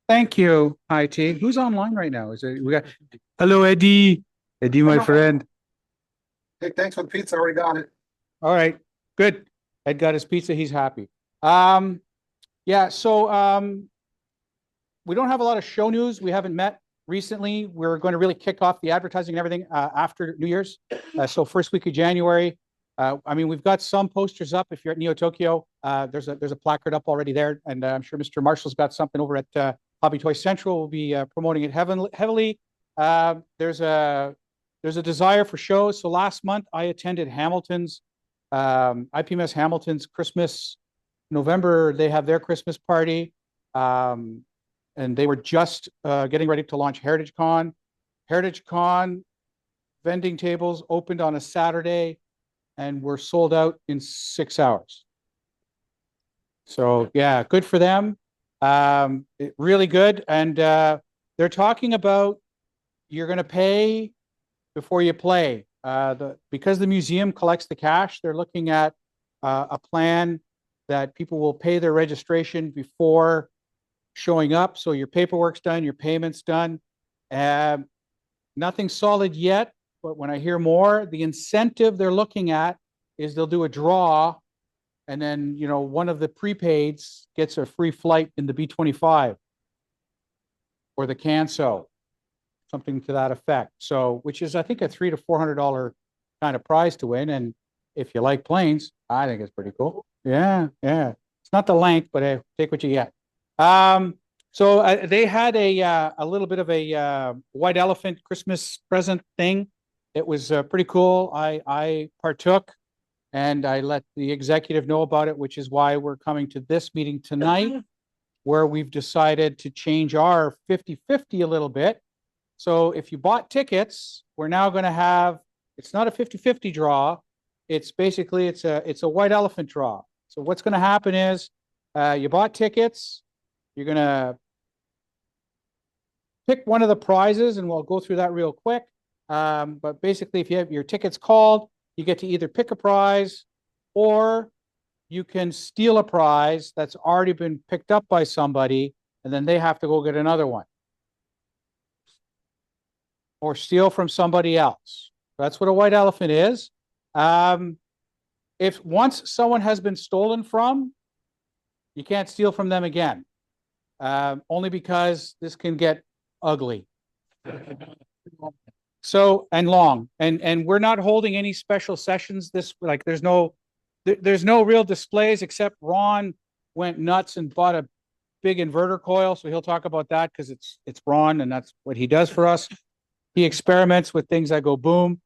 Thank you, IT. Who's online right now? Is it we got hello, Eddie. Eddie, my friend. Hey, thanks for the pizza. I already got it. All right, good. Ed got his pizza, he's happy. Um, yeah, we don't have a lot of show news. We haven't met recently. We're going to really kick off the advertising and everything after New Year's. So first week of January. I mean, we've got some posters up. If you're at Neo Tokyo, there's a placard up already there, and I'm sure Mr. Marshall's got something over at Hobby Toy Central. We'll be promoting it heavily. There's a desire for shows. So last month I attended Hamilton's IPMS Hamilton's Christmas. November they have their Christmas party. And they were just getting ready to launch Heritage Con. Heritage Con vending tables opened on a Saturday and were sold out in 6 hours. So yeah, good for them. Really good. And they're talking about you're going to pay before you play. Because the museum collects the cash, they're looking at a plan that people will pay their registration before showing up. So your paperwork's done, your payment's done. Nothing solid yet, but when I hear more, the incentive they're looking at is they'll do a draw, and then one of the prepaids gets a free flight in the B-25 or the Canso, something to that effect. So, which is I think a $300 to $400 kind of prize to win. And if you like planes, I think it's pretty cool. Yeah, yeah. It's not the length, but hey, take what you get. So they had a little bit of a white elephant Christmas present thing. It was pretty cool. I partook, and I let the executive know about it, which is why we're coming to this meeting tonight, where we've decided to change our 50-50 a little bit. So if you bought tickets, we're now going to have, it's not a 50-50 draw. It's basically, it's a white elephant draw. So what's going to happen is you bought tickets. You're going to pick one of the prizes, and we'll go through that real quick. But basically, if you have your tickets called, you get to either pick a prize, or you can steal a prize that's already been picked up by somebody, and then they have to go get another one. Or steal from somebody else. That's what a white elephant is. If once someone has been stolen from, you can't steal from them again. Only because this can get ugly. So, and long, and we're not holding any special sessions there's no real displays, except Ron went nuts and bought a big inverter coil, so he'll talk about that because it's Ron, and that's what he does for us. He experiments with things that go boom.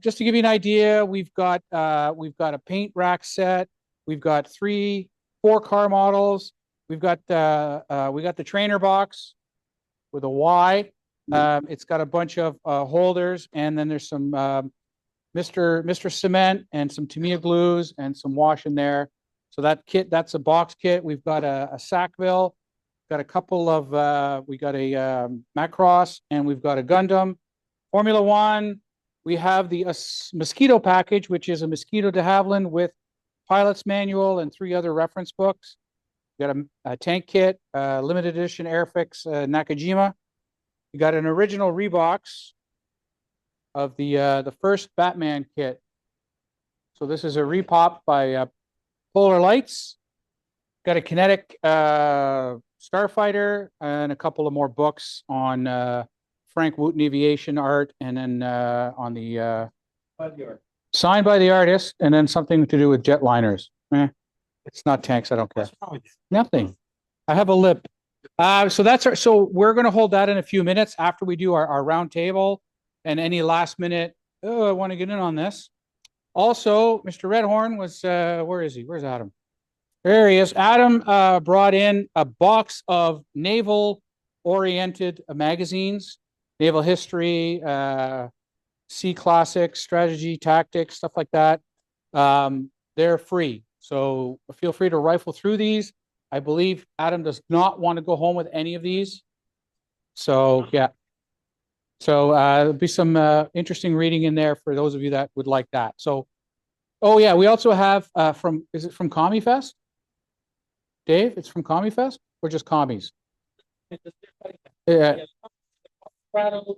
Just to give you an idea, we've got a paint rack set. We've got 4 car models. We got the trainer box with a Y. It's got a bunch of holders, and then there's some Mr. Cement and some Tamiya glues and some wash in there. So that's a box kit. We've got a Sackville, got a couple of we got a Macross, and we've got a Gundam. Formula One, we have the Mosquito package, which is a Mosquito de Havilland with pilot's manual and 3 other reference books. We got a tank kit, limited edition Airfix Nakajima. We got an original Reeboks of the first Batman kit. So this is a repop by Polar Lights. Got a Kinetic Starfighter and a couple of more books on Frank Wooten aviation art, and then on the signed by the artist, and then something to do with jetliners. It's not tanks. I don't care. Nothing. I have a lip. So we're going to hold that in a few minutes after we do our round table, and any last minute, I want to get in on this. Also, Mr. Redhorn was, where is he? Where's Adam? There he is. Adam brought in a box of naval oriented magazines, naval history, sea classics, strategy, tactics, stuff like that. They're free. So feel free to rifle through these. I believe Adam does not want to go home with any of these. So, yeah. So there'll be some interesting reading in there for those of you that would like that. So, oh, yeah, we also have is it from Commie Fest? Dave, it's from Commie Fest or just Commies? Yeah, Colorado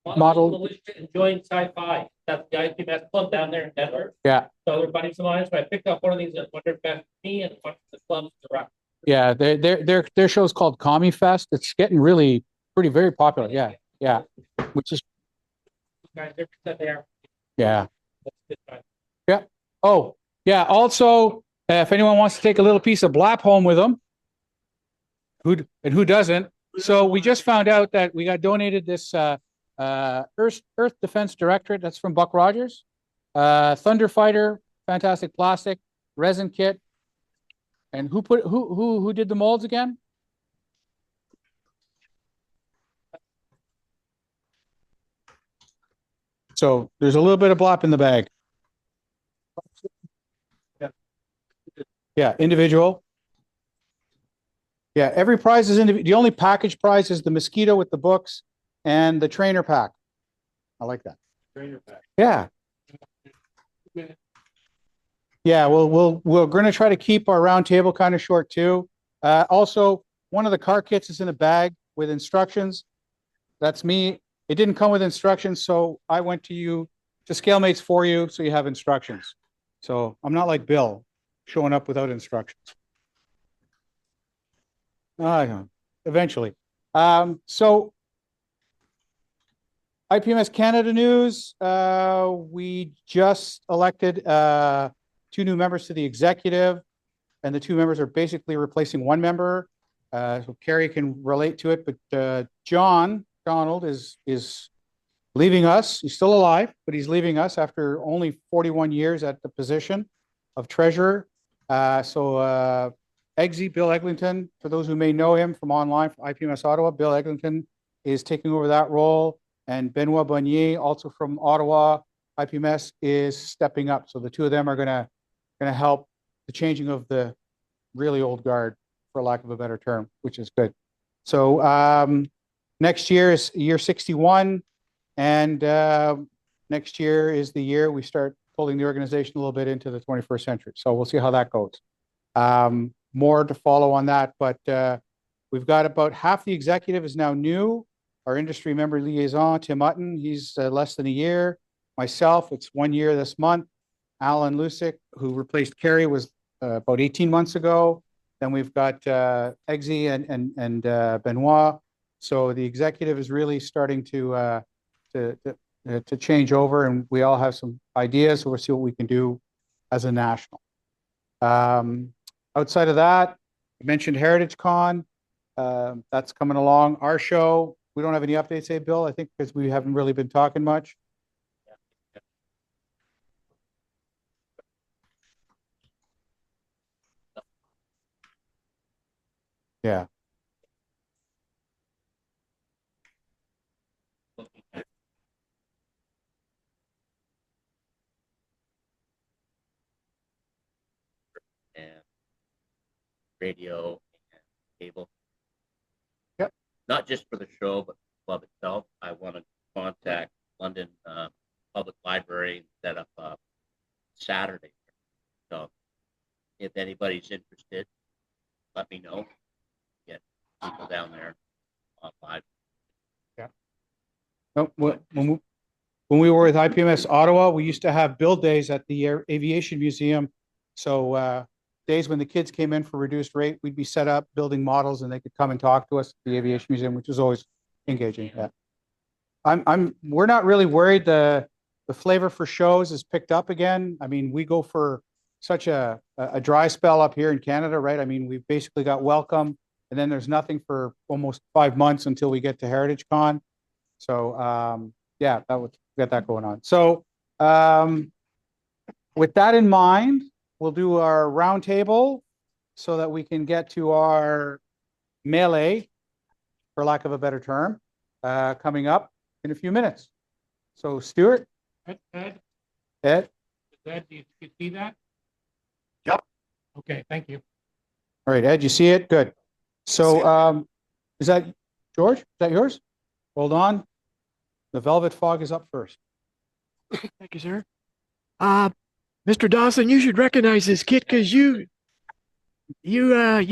Model. Militia enjoying sci-fi. That's the IPMS club down there in Denver. yeah, So they're buddies of mine. So I picked up one of these at Wonder Fest for me and a bunch of the clubs direct. yeah. Their show's called Commie Fest. It's getting really very popular. Yeah, yeah. Which is Guys, they're set there. yeah. That's a good time. Yeah. Oh, yeah. Also, if anyone wants to take a little piece of blap home with them, who doesn't? So we just found out that we got donated this Earth Defense Directorate. That's from Buck Rogers. Thunder Fighter, fantastic plastic resin kit. And who did the molds again? So there's a little bit of blop in the bag. Yeah, individual. Yeah, every prize is individual. The only package prize is the mosquito with the books and the trainer pack. I like that. Trainer pack. Yeah. Yeah, we're going to try to keep our round table kind of short too. Also, one of the car kits is in a bag with instructions. That's me. It didn't come with instructions, so I went to ScaleMates for you, so you have instructions. So I'm not like Bill, showing up without instructions. Eventually. So IPMS Canada news, we just elected 2 new members to the executive, and the 2 members are basically replacing 1 member. So Carrie can relate to it, but John Donald is leaving us. He's still alive, but he's leaving us after only 41 years at the position of treasurer. Eggsy, Bill Eglinton, for those who may know him from online, from IPMS Ottawa, Bill Eglinton is taking over that role, and Benoit Bonnier, also from Ottawa, IPMS, is stepping up. So the 2 of them are gonna help the changing of the really old guard, for lack of a better term, which is good. So next year is year 61, and next year is the year we start pulling the organization a little bit into the 21st century. So we'll see how that goes. More to follow on that, but we've got about half the executive is now new. Our industry member liaison, Tim Utton, he's less than a year. Myself, it's 1 year this month. Alan Lusick, who replaced Carrie, was about 18 months ago. Then we've got Eggsy and Benoit. So the executive is really starting to change over, and we all have some ideas. So we'll see what we can do as a national. Outside of that, I mentioned Heritage Con. That's coming along. Our show, we don't have any updates, eh, Bill? I think because we haven't really been talking much. Yeah. And radio and cable. Yep. Not just for the show, but the club itself. I want to contact London Public Library and set up Saturday. So if anybody's interested, let me know. Get people down there on live. Yeah. No, when we were with IPMS Ottawa, we used to have build days at the Aviation Museum. So days when the kids came in for reduced rate, we'd be set up building models, and they could come and talk to us at the Aviation Museum, which was always engaging. Yeah. We're not really worried. The flavor for shows is picked up again. I mean, we go for such a dry spell up here in Canada, right? I mean, we've basically got Welcome, and then there's nothing for almost 5 months until we get to Heritage Con. So yeah, we got that going on. So with that in mind, we'll do our roundtable so that we can get to our melee, for lack of a better term, coming up in a few minutes. So Stuart. Ed, Ed. do you see that? Yep. Okay, thank you. All right, Ed, you see it? Good. So is that George? Is that yours? Hold on. The velvet fog is up first. Thank you, sir. Mr. Dawson, you should recognize this kit because you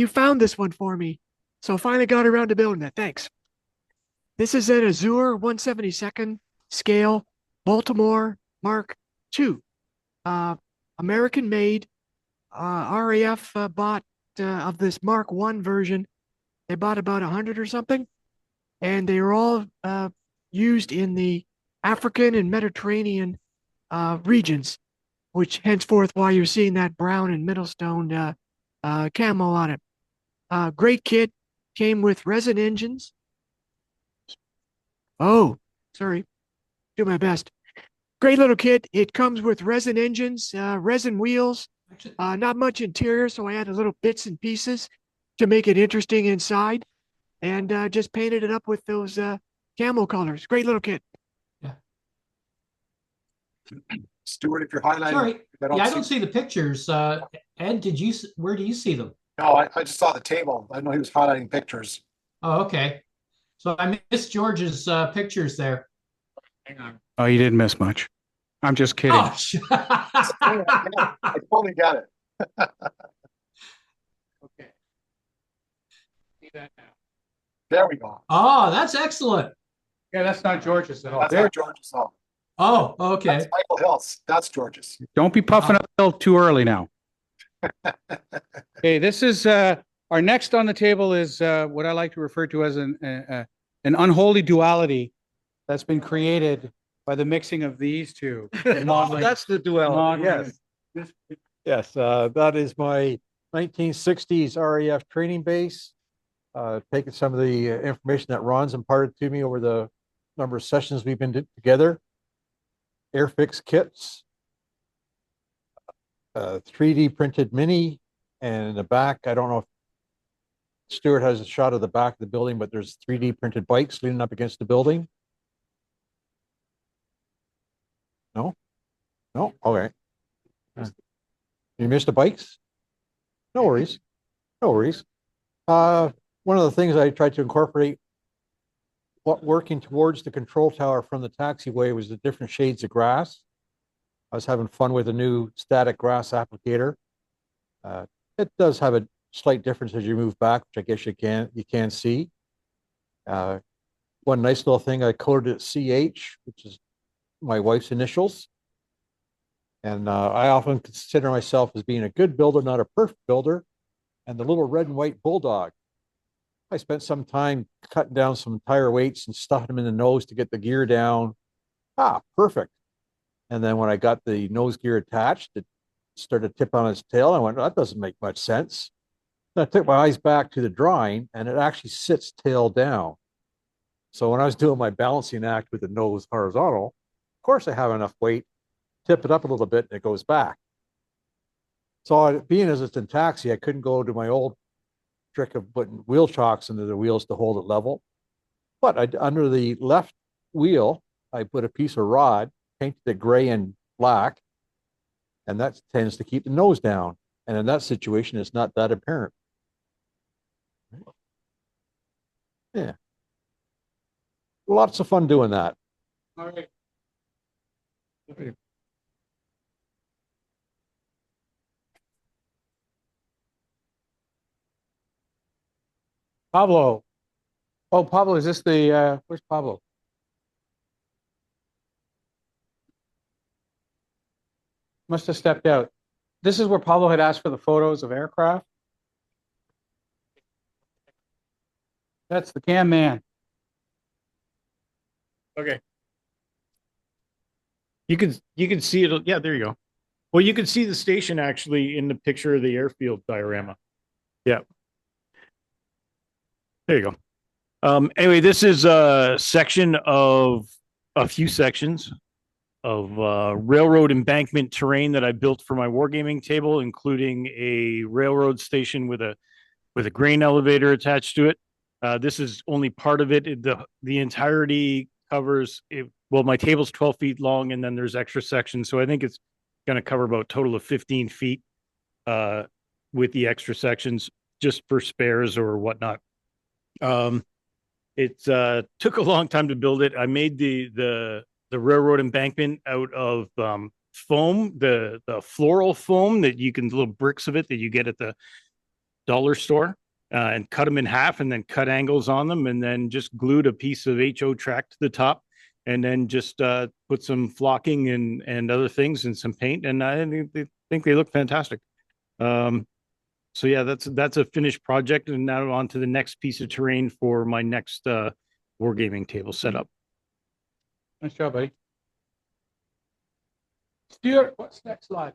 found this one for me. So finally got around to building it. Thanks. This is an Azure 1/72nd scale Baltimore Mark II. American made. RAF bought of this Mark I version. They bought about 100 or something, and they were all used in the African and Mediterranean regions, which henceforth why you're seeing that brown and Middlestone camo on it. Great kit, came with resin engines. Oh, sorry, do my best. Great little kit. It comes with resin engines, resin wheels, not much interior, so I added little bits and pieces to make it interesting inside, and just painted it up with those camo colors. Great little kit. Stuart, if you're highlighting. Sorry, I yeah, I don't see the pictures. Ed, where do you see them? No, I just saw the table. I know he was highlighting pictures. Oh, okay. So I missed George's pictures there. Hang on. Oh, you didn't miss much. I'm just kidding. Oh, I totally got it. Okay. See that now. There we go. oh, that's excellent. Yeah, that's not George's at all. That's not George's. Oh, Oh, okay. that's Michael Hill's. That's George's. Don't be puffing up the hill too early now. Okay, this is our next on the table is what I like to refer to as an unholy duality that's been created by the mixing of these two. Modeling- That's the duality, modeling- yes. Yes, that is my 1960s RAF training base. Taking some of the information that Ron's imparted to me over the number of sessions we've been together. Airfix kits, 3D printed mini, and in the back, I don't know if Stuart has a shot of the back of the building, but there's 3D printed bikes leaning up against the building. No? No? Okay. You missed the bikes? No worries. No worries. One of the things I tried to incorporate working towards the control tower from the taxiway was the different shades of grass. I was having fun with a new static grass applicator. It does have a slight difference as you move back, which I guess you can see. One nice little thing, I coded it CH, which is my wife's initials. And I often consider myself as being a good builder, not a perfect builder. And the little red and white bulldog, I spent some time cutting down some tire weights and stuffing them in the nose to get the gear down. Perfect. And then when I got the nose gear attached, it started to tip on its tail. I went, that doesn't make much sense. And I took my eyes back to the drawing, and it actually sits tail down. So when I was doing my balancing act with the nose horizontal, of course I have enough weight, tip it up a little bit, and it goes back. So being as it's in taxi, I couldn't go to my old trick of putting wheel chocks into the wheels to hold it level. But under the left wheel, I put a piece of rod, painted it gray and black, and that tends to keep the nose down. And in that situation, it's not that apparent. Yeah. Lots of fun doing that. All right. Pablo. Oh, Pablo, is this the, where's Pablo? Must have stepped out. This is where Pablo had asked for the photos of aircraft. That's the cam man. Okay. You can see it. Yeah, there you go. Well, you can see the station actually in the picture of the airfield diorama. Yeah. There you go. Anyway, this is a section of a few sections of railroad embankment terrain that I built for my wargaming table, including a railroad station with a grain elevator attached to it. This is only part of it. The entirety covers it. Well, my table's 12 feet long, and then there's extra sections. So I think it's going to cover about a total of 15 feet with the extra sections just for spares or whatnot. It took a long time to build it. I made the railroad embankment out of foam, the floral foam that you can, little bricks of it that you get at the dollar store. and cut them in half and then cut angles on them and then just glued a piece of HO track to the top and then just put some flocking and other things and some paint. And I think they look fantastic. So yeah, that's a finished project, and now on to the next piece of terrain for my next wargaming table setup. Nice job, buddy. Stuart, what's next slide?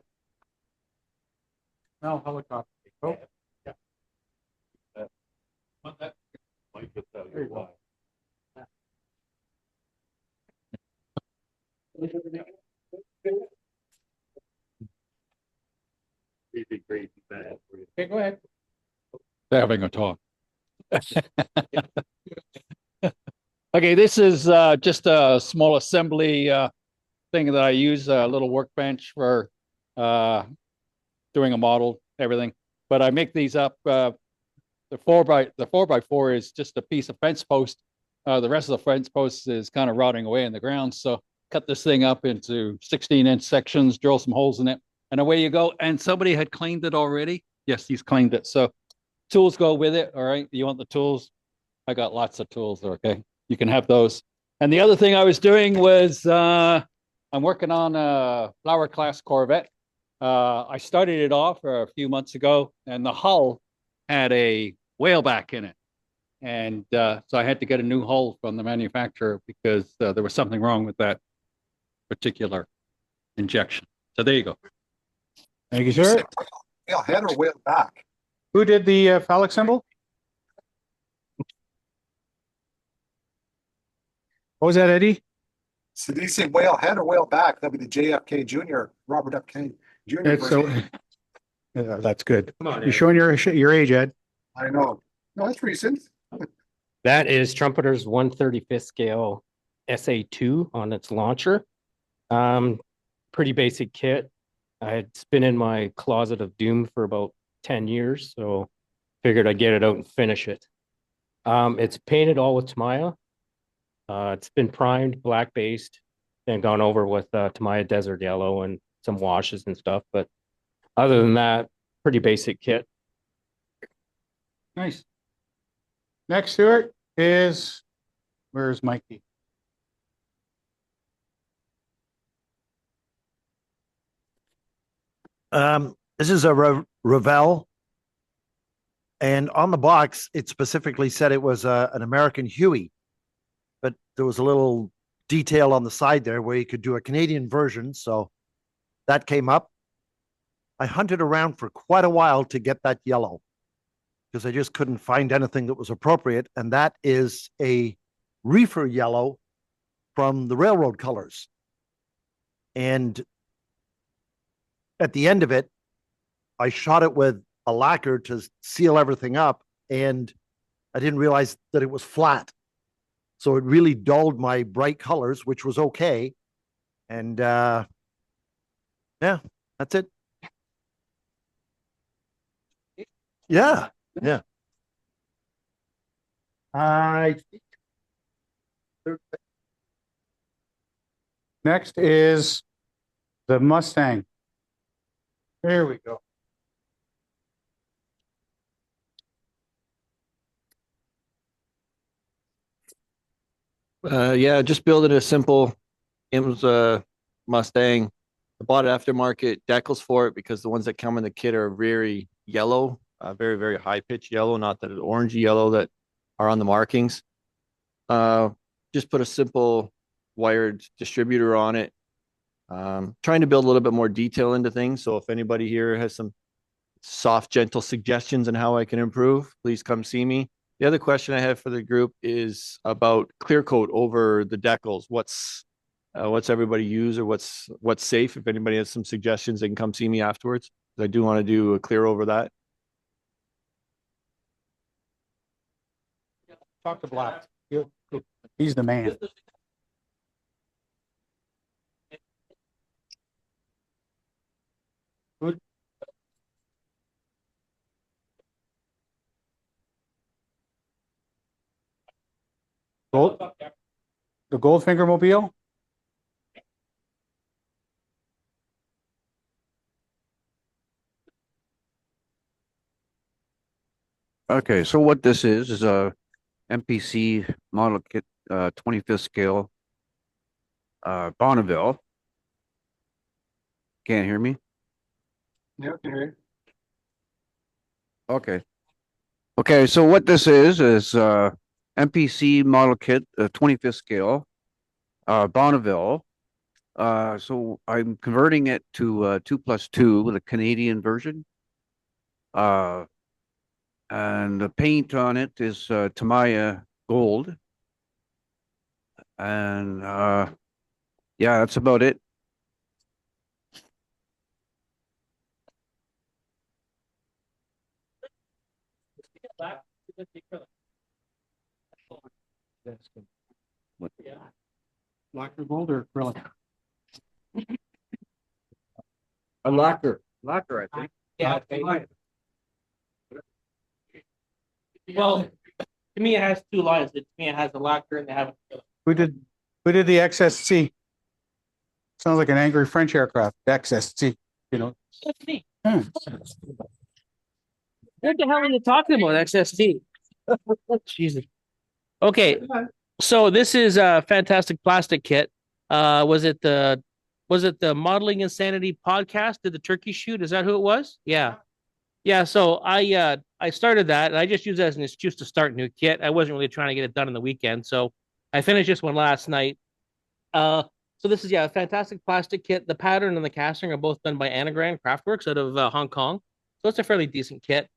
No, helicopter. Oh, yeah. There you go. Okay, go ahead. They're having a talk. Okay, this is just a small assembly thing that I use, a little workbench for doing a model, everything. But I make these up. The 4x4 is just a piece of fence post. The rest of the fence post is kind of rotting away in the ground. So cut this thing up into 16-inch sections, drill some holes in it, and away you go. And somebody had cleaned it already. Yes, he's cleaned it. So tools go with it. All right. You want the tools? I got lots of tools. Okay. You can have those. And the other thing I was doing was I'm working on a Flower class Corvette. I started it off a few months ago, and the hull had a whaleback in it. And so I had to get a new hull from the manufacturer because there was something wrong with that particular injection. So there you go. Thank you, sir. Whale head or whale back? Who did the phallic symbol? What was that, Eddie? So did he say whale head or whale back? That'd be the JFK Jr., Robert F. Kennedy Jr. It's so. version. Yeah, that's good. Come on, You're showing your age, Ed. I know. No, that's recent. That is Trumpeter's 1/35th scale SA2 on its launcher. Pretty basic kit. It's been in my closet of doom for about 10 years, so figured I'd get it out and finish it. It's painted all with Tamiya. It's been primed, black based, and gone over with Tamiya Desert Yellow and some washes and stuff. But other than that, pretty basic kit. Nice. Next, Stuart, is where's Mikey? This is a Revell, and on the box it specifically said it was an American Huey, but there was a little detail on the side there where you could do a Canadian version, so that came up. I hunted around for quite a while to get that yellow because I just couldn't find anything that was appropriate, and that is a reefer yellow from the railroad colors. And at the end of it, I shot it with a lacquer to seal everything up, and I didn't realize that it was flat. So it really dulled my bright colors, which was okay. And yeah, that's it. Yeah, yeah. Next is the Mustang. There we go. Yeah, just building a simple. It was a Mustang. I bought aftermarket decals for it because the ones that come in the kit are very yellow, very, very high pitch yellow, not that orangey yellow that are on the markings. Just put a simple wired distributor on it. Trying to build a little bit more detail into things. So if anybody here has some soft, gentle suggestions on how I can improve, please come see me. The other question I have for the group is about clear coat over the decals. What's everybody use, or what's safe? If anybody has some suggestions, they can come see me afterwards. I do want to do a clear over that. Talk to Black. He's the man. Good. The Goldfinger mobile. Okay, so what this is a MPC model kit, 25th scale, Bonneville. Can't hear me? Yeah, can hear you. Okay. Okay, so what this is MPC model kit, 25th scale, Bonneville. So I'm converting it to 2+2 with a Canadian version. And the paint on it is Tamiya gold. And yeah, that's about it. Lacquer gold or acrylic? A lacquer, I think. Yeah. Well, to me, it has two lines. To me, it has a lacquer and they have. Who did the XSC? Sounds like an angry French aircraft, XSC, you know. That's me. Hmm. What the hell are you talking about, XST? Jesus. Okay, so this is a fantastic plastic kit. Was it the Modeling Insanity podcast? Did the turkey shoot? Is that who it was? Yeah. Yeah, so I started that and I just used it as an excuse to start a new kit. I wasn't really trying to get it done on the weekend, so I finished this one last night. So this is a fantastic plastic kit. The pattern and the casting are both done by Anagram Craftworks out of Hong Kong, so it's a fairly decent kit.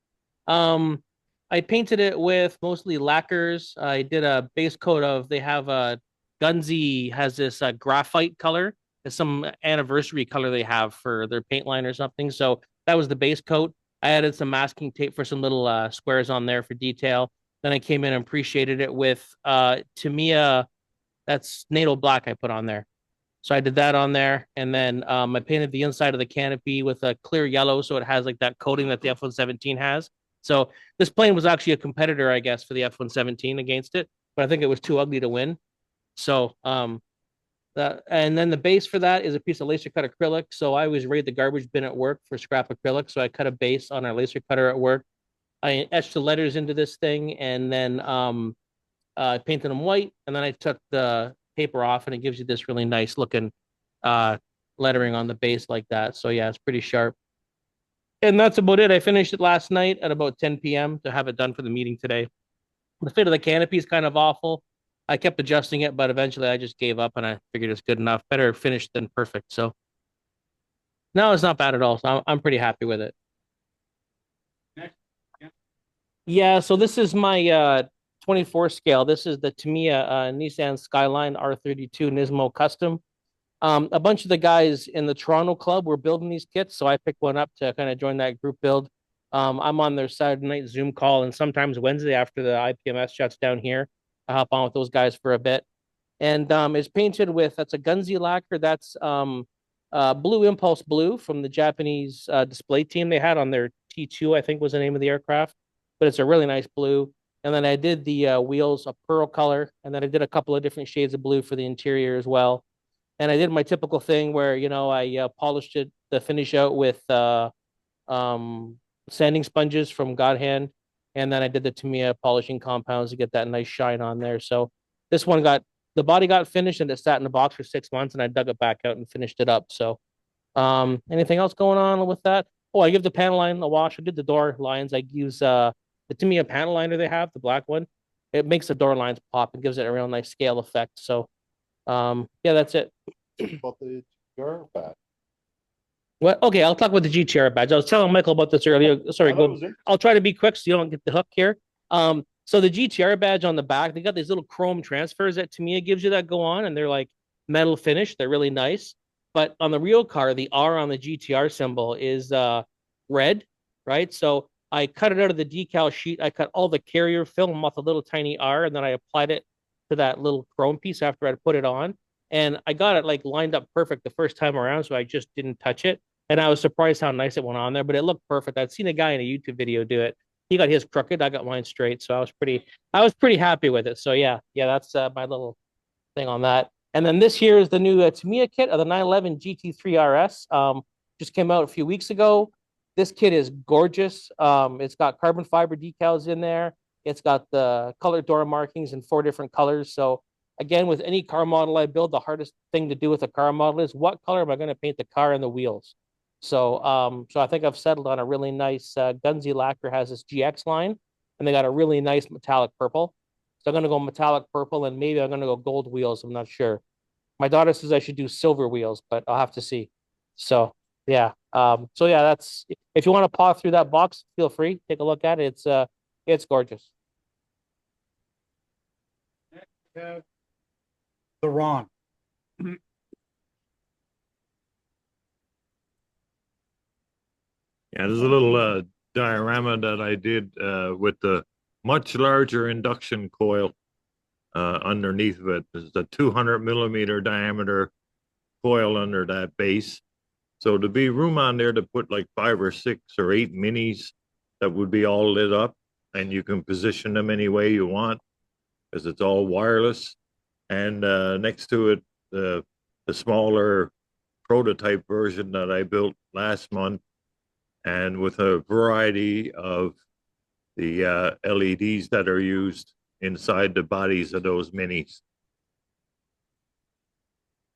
I painted it with mostly lacquers. I did a base coat of. They have a Gunzy has this graphite color. It's some anniversary color they have for their paint line or something. So that was the base coat. I added some masking tape for some little squares on there for detail. Then I came in and appreciated it with Tamiya. That's NATO black I put on there. So I did that on there, and then I painted the inside of the canopy with a clear yellow, so it has like that coating that the F-117 has. So this plane was actually a competitor, I guess, for the F-117 against it, but I think it was too ugly to win. So and then the base for that is a piece of laser cut acrylic. So I always raid the garbage bin at work for scrap acrylic. So I cut a base on our laser cutter at work. I etched the letters into this thing, and then painted them white, and then I took the paper off, and it gives you this really nice looking lettering on the base like that. So yeah, it's pretty sharp. And that's about it. I finished it last night at about 10 p.m. to have it done for the meeting today. The fit of the canopy is kind of awful. I kept adjusting it, but eventually I just gave up and I figured it's good enough. Better finished than perfect. So no, it's not bad at all. So I'm pretty happy with it. Yeah, so this is my 24 scale. This is the Tamiya Nissan Skyline R32 Nismo Custom. A bunch of the guys in the Toronto club were building these kits, so I picked one up to kind of join that group build. I'm on their Saturday night Zoom call, and sometimes Wednesday after the IPMS shuts down here, I hop on with those guys for a bit. And it's painted with that's a Gunzy lacquer. That's Blue Impulse Blue from the Japanese display team they had on their T2, I think was the name of the aircraft. But it's a really nice blue. And then I did the wheels a pearl color, and then I did a couple of different shades of blue for the interior as well. And I did my typical thing where I polished it the finish out with sanding sponges from God Hand, and then I did the Tamiya polishing compounds to get that nice shine on there. So this one the body got finished and it sat in the box for 6 months, and I dug it back out and finished it up. So anything else going on with that? Oh, I give the panel line a wash. I did the door lines. I use the Tamiya panel liner they have, the black one. It makes the door lines pop and gives it a real nice scale effect. So yeah, that's it. About the GR badge. What? Okay, I'll talk about the GTR badge. I was telling Michael about this earlier. Sorry, I'll try to be quick so you don't get the hook here. So the GTR badge on the back, they got these little chrome transfers that Tamiya gives you that go on, and they're like metal finish. They're really nice. But on the real car, the R on the GTR symbol is red, right? So I cut it out of the decal sheet. I cut all the carrier film off a little tiny R, and then I applied it to that little chrome piece after I put it on. And I got it like lined up perfect the first time around, so I just didn't touch it. And I was surprised how nice it went on there, but it looked perfect. I'd seen a guy in a YouTube video do it. He got his crooked, I got mine straight. So I was pretty happy with it. So yeah, that's my little thing on that. And then this here is the new Tamiya kit of the 911 GT3 RS. Just came out a few weeks ago. This kit is gorgeous. It's got carbon fiber decals in there. It's got the color door markings in 4 different colors. So again, with any car model I build, the hardest thing to do with a car model is what color am I going to paint the car and the wheels? So I think I've settled on a really nice Gunsy Lacquer has this GX line, and they got a really nice metallic purple. So I'm going to go metallic purple, and maybe I'm going to go gold wheels. I'm not sure. My daughter says I should do silver wheels, but I'll have to see. So yeah. That's, if you want to paw through that box, feel free, take a look at it. It's gorgeous. The Ron. Yeah, there's a little diorama that I did with the much larger induction coil underneath of it. There's a 200 millimeter diameter coil under that base. So to be room on there to put like 5 or 6 or 8 minis that would be all lit up, and you can position them any way you want because it's all wireless. And next to it, the smaller prototype version that I built last month, and with a variety of the LEDs that are used inside the bodies of those minis.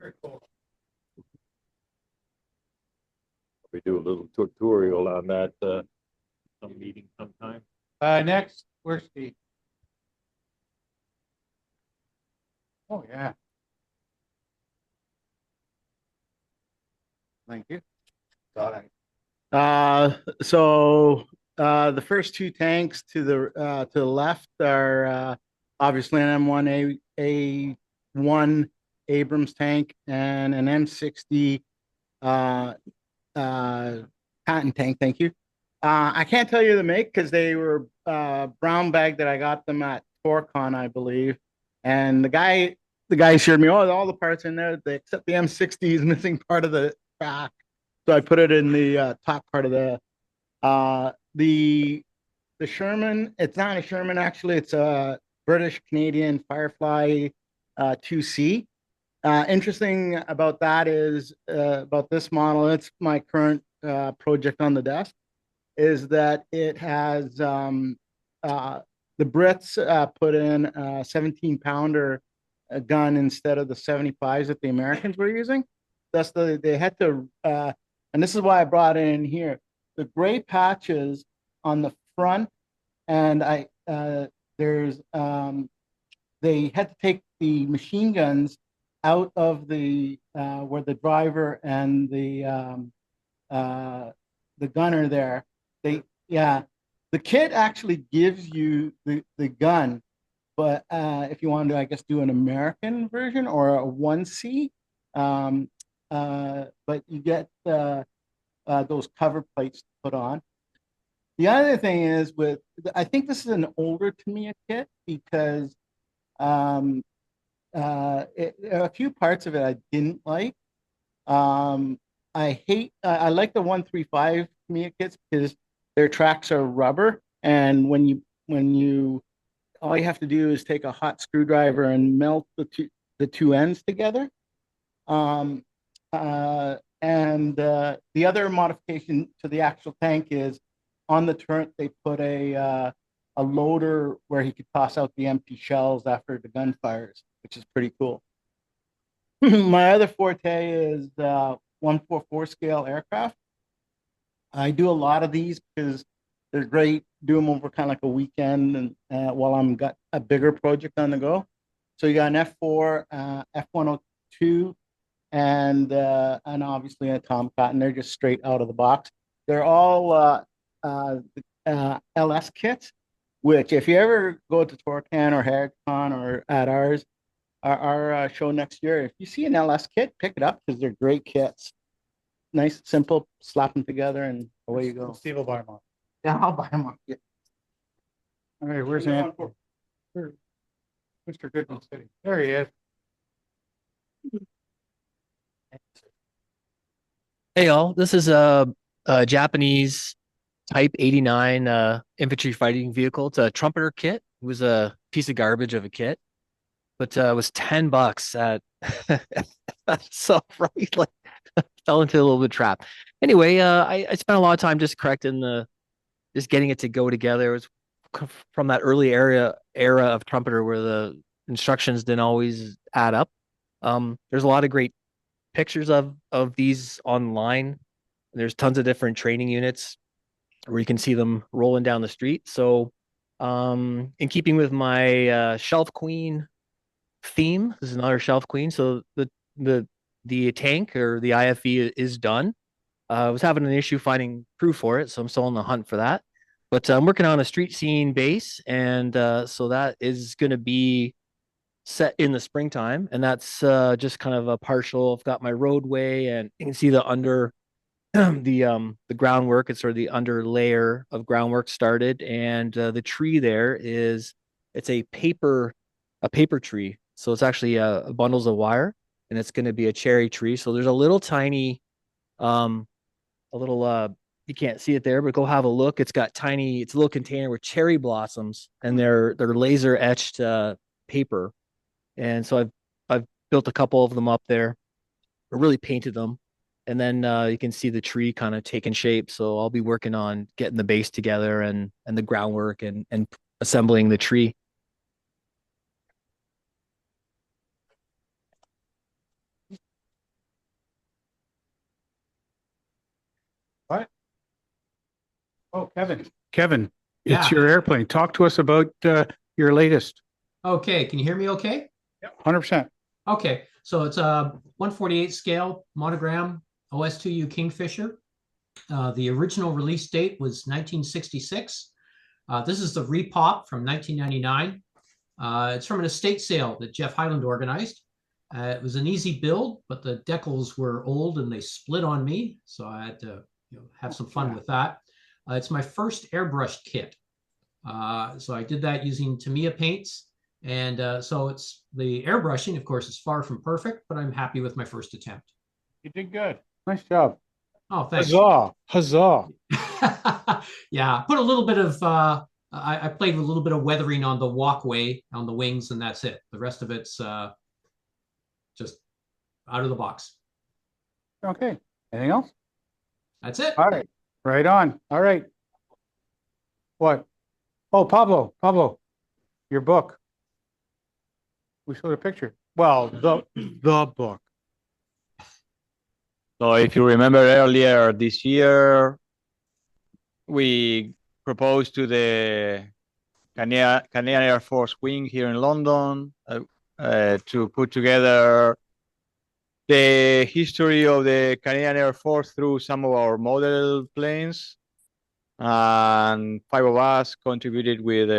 Very cool. We do a little tutorial on that some meeting sometime. Next, where's Steve? Oh, yeah. Thank you. Got it. The first 2 tanks to the left are obviously an M1A1 Abrams tank and an M60 Patton tank. Thank you. I can't tell you the make because they were brown bag that I got them at TorCon, I believe. And the guy assured me, oh, all the parts in there, except the M60 is missing part of the back. So I put it in the top part of the Sherman. It's not a Sherman, actually. It's a British Canadian Firefly 2C. Interesting about that is about this model. It's my current project on the desk. Is that it has the Brits put in a 17-pounder gun instead of the 75s that the Americans were using. Thus, they had to, and this is why I brought it in here. The gray patches on the front, and they had to take the machine guns out of the where the driver and the gunner there. The kit actually gives you the gun, but if you want to, I guess, do an American version or a 1C, but you get those cover plates to put on. The other thing is I think this is an older Tamiya kit because a few parts of it I didn't like. I like the 135 Tamiya kits because their tracks are rubber, and when you all you have to do is take a hot screwdriver and melt the two ends together. And the other modification to the actual tank is on the turret they put a loader where he could toss out the empty shells after the gun fires, which is pretty cool. My other forte is 144 scale aircraft. I do a lot of these because they're great. Do them over kind of like a weekend, and while I'm got a bigger project on the go. So you got an F4, F102, and obviously a Tomcat, and they're just straight out of the box. They're all LS kits, which if you ever go to Torcan or Heritage-Con or at our show next year, if you see an LS kit, pick it up because they're great kits. Nice, simple, slap them together, and away you go. Steve will buy them all. Yeah, I'll buy them. Yeah. All right, where's Mr. Goodman sitting? There he is. Hey all, this is a Japanese Type 89 infantry fighting vehicle. It's a trumpeter kit. It was a piece of garbage of a kit, but it was $10 at so right. Like fell into a little bit of trap. Anyway, I spent a lot of time just correcting just getting it to go together. It was from that early era of trumpeter where the instructions didn't always add up. There's a lot of great pictures of these online. There's tons of different training units where you can see them rolling down the street. So, in keeping with my shelf queen theme, this is another shelf queen. So the tank or the IFE is done. I was having an issue finding crew for it, so I'm still on the hunt for that. But I'm working on a street scene base, and so that is going to be set in the springtime, and that's just kind of a partial. I've got my roadway, and you can see the under the groundwork. It's sort of the under layer of groundwork started, and the tree there it's a paper tree, so it's actually bundles of wire, and it's going to be a cherry tree. So there's a little tiny a little you can't see it there, but go have a look. It's a little container with cherry blossoms, and they're laser etched paper. And so I've built a couple of them up there, or really painted them, and then you can see the tree kind of taking shape. So I'll be working on getting the base together and the groundwork and assembling the tree. What? Oh, Kevin, Yeah. it's your airplane. Talk to us about your latest. Okay, can you hear me okay? 100%. Okay, so it's a 1/48 scale monogram OS2U Kingfisher. The original release date was 1966. This is the repop from 1999. It's from an estate sale that Jeff Highland organized. It was an easy build, but the decals were old and they split on me, so I had to have some fun with that. It's my first airbrushed kit. So I did that using Tamiya paints. And so it's the airbrushing, of course, is far from perfect, but I'm happy with my first attempt. You did good. Nice job. Oh, thanks. Huzzah. Yeah, put a little bit of, I played with a little bit of weathering on the walkway, on the wings, and that's it. The rest of it's just out of the box. Okay. Anything else? That's it. All right. Right on. All right. What? Oh, Pablo, your book. We showed a picture. Well, the book. So if you remember earlier this year, we proposed to the Canadian Air Force Wing here in London to put together the history of the Canadian Air Force through some of our model planes. And 5 of us contributed with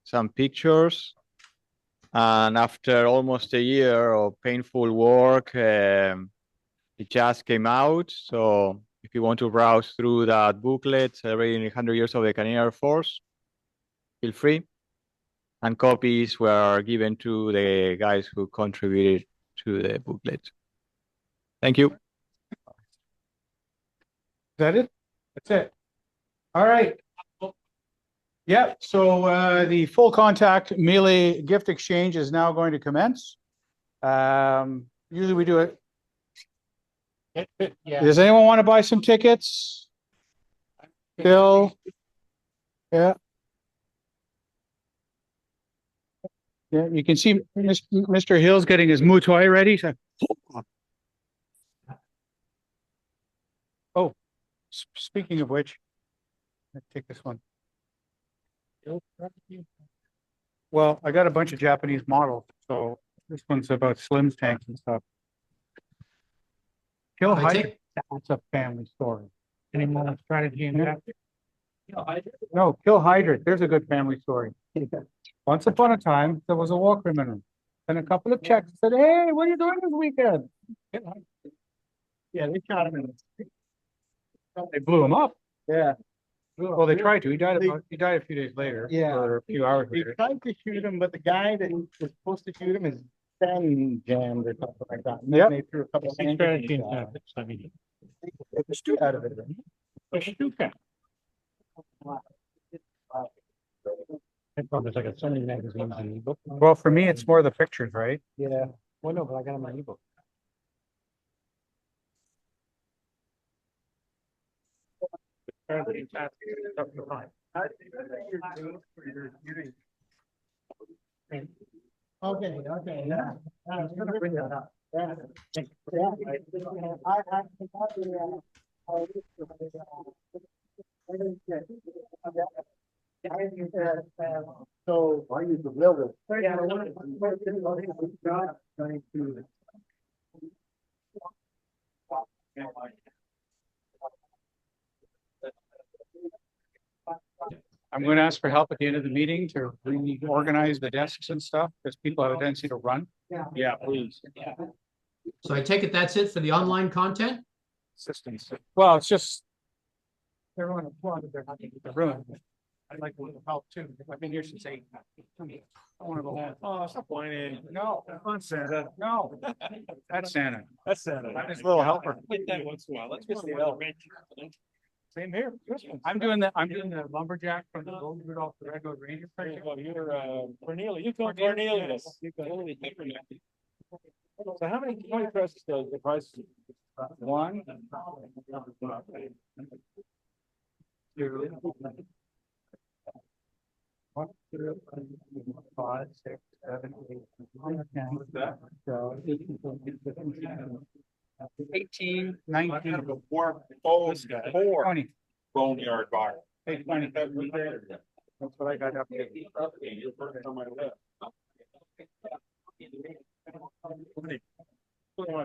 some pictures. And after almost a year of painful work, it just came out. So if you want to browse through that booklet celebrating 100 years of the Canadian Air Force, feel free. And copies were given to the guys who contributed to the booklet. Thank you. Is that it? That's it. All right. Yeah, so the full contact melee gift exchange is now going to commence. Usually we do it. Does anyone want to buy some tickets? Bill? Yeah. Yeah, you can see Mr. Hill's getting his mutoy ready. So, oh, speaking of which, let's take this one. Well, I got a bunch of Japanese models, so this one's about Slim's tanks and stuff. Kill Hydrate, that's a family story. Any more strategy in that? No, Kill Hydrate, there's a good family story. Once upon a time, there was a war criminal, and a couple of Czechs said, "Hey, what are you doing this weekend?" Yeah, they shot him in the street. They blew him up. Yeah. Well, they tried to. He died a few days later. Yeah. Or a few hours later. They tried to shoot him, but the guy that was supposed to shoot him is stand jammed or something like that. Yep. They threw a couple of hands out of it. There's like so many magazines and ebook. Well, for me, it's more the pictures, right? Yeah. Well, no, but I got him my ebook. Okay, okay, yeah. I was gonna bring that up. Yeah. So I use the builder. I'm going to ask for help at the end of the meeting to reorganize the desks and stuff, because people have a tendency to run. Yeah, please. So I take it that's it for the online content? Systems. Well, it's just. Everyone applauded their the room. I'd like a little help too. I've been here since 8. I want to go home. Oh, stop whining. No, come on, Santa. No. That's Santa. That's Santa. I'm his little helper. That once in a while. Let's get the help. Same here. I'm doing the lumberjack from the Gold Rudolph the Red Road Ranger. Well, you're Cornelius. You call Cornelius. So how many presses does the price? One. Two. 1, 2, 3, 4, 5, 6, 7, 8, 9, 10. So 18, 19. This guy. 20. Boneyard bar. Hey, 20. That's what I got up to. What do you want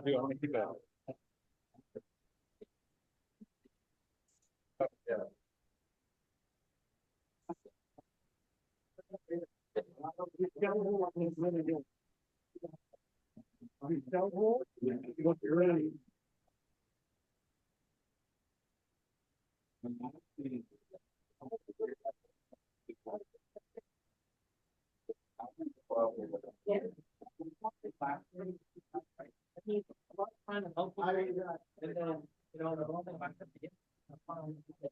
to do? I want to keep that. Yeah.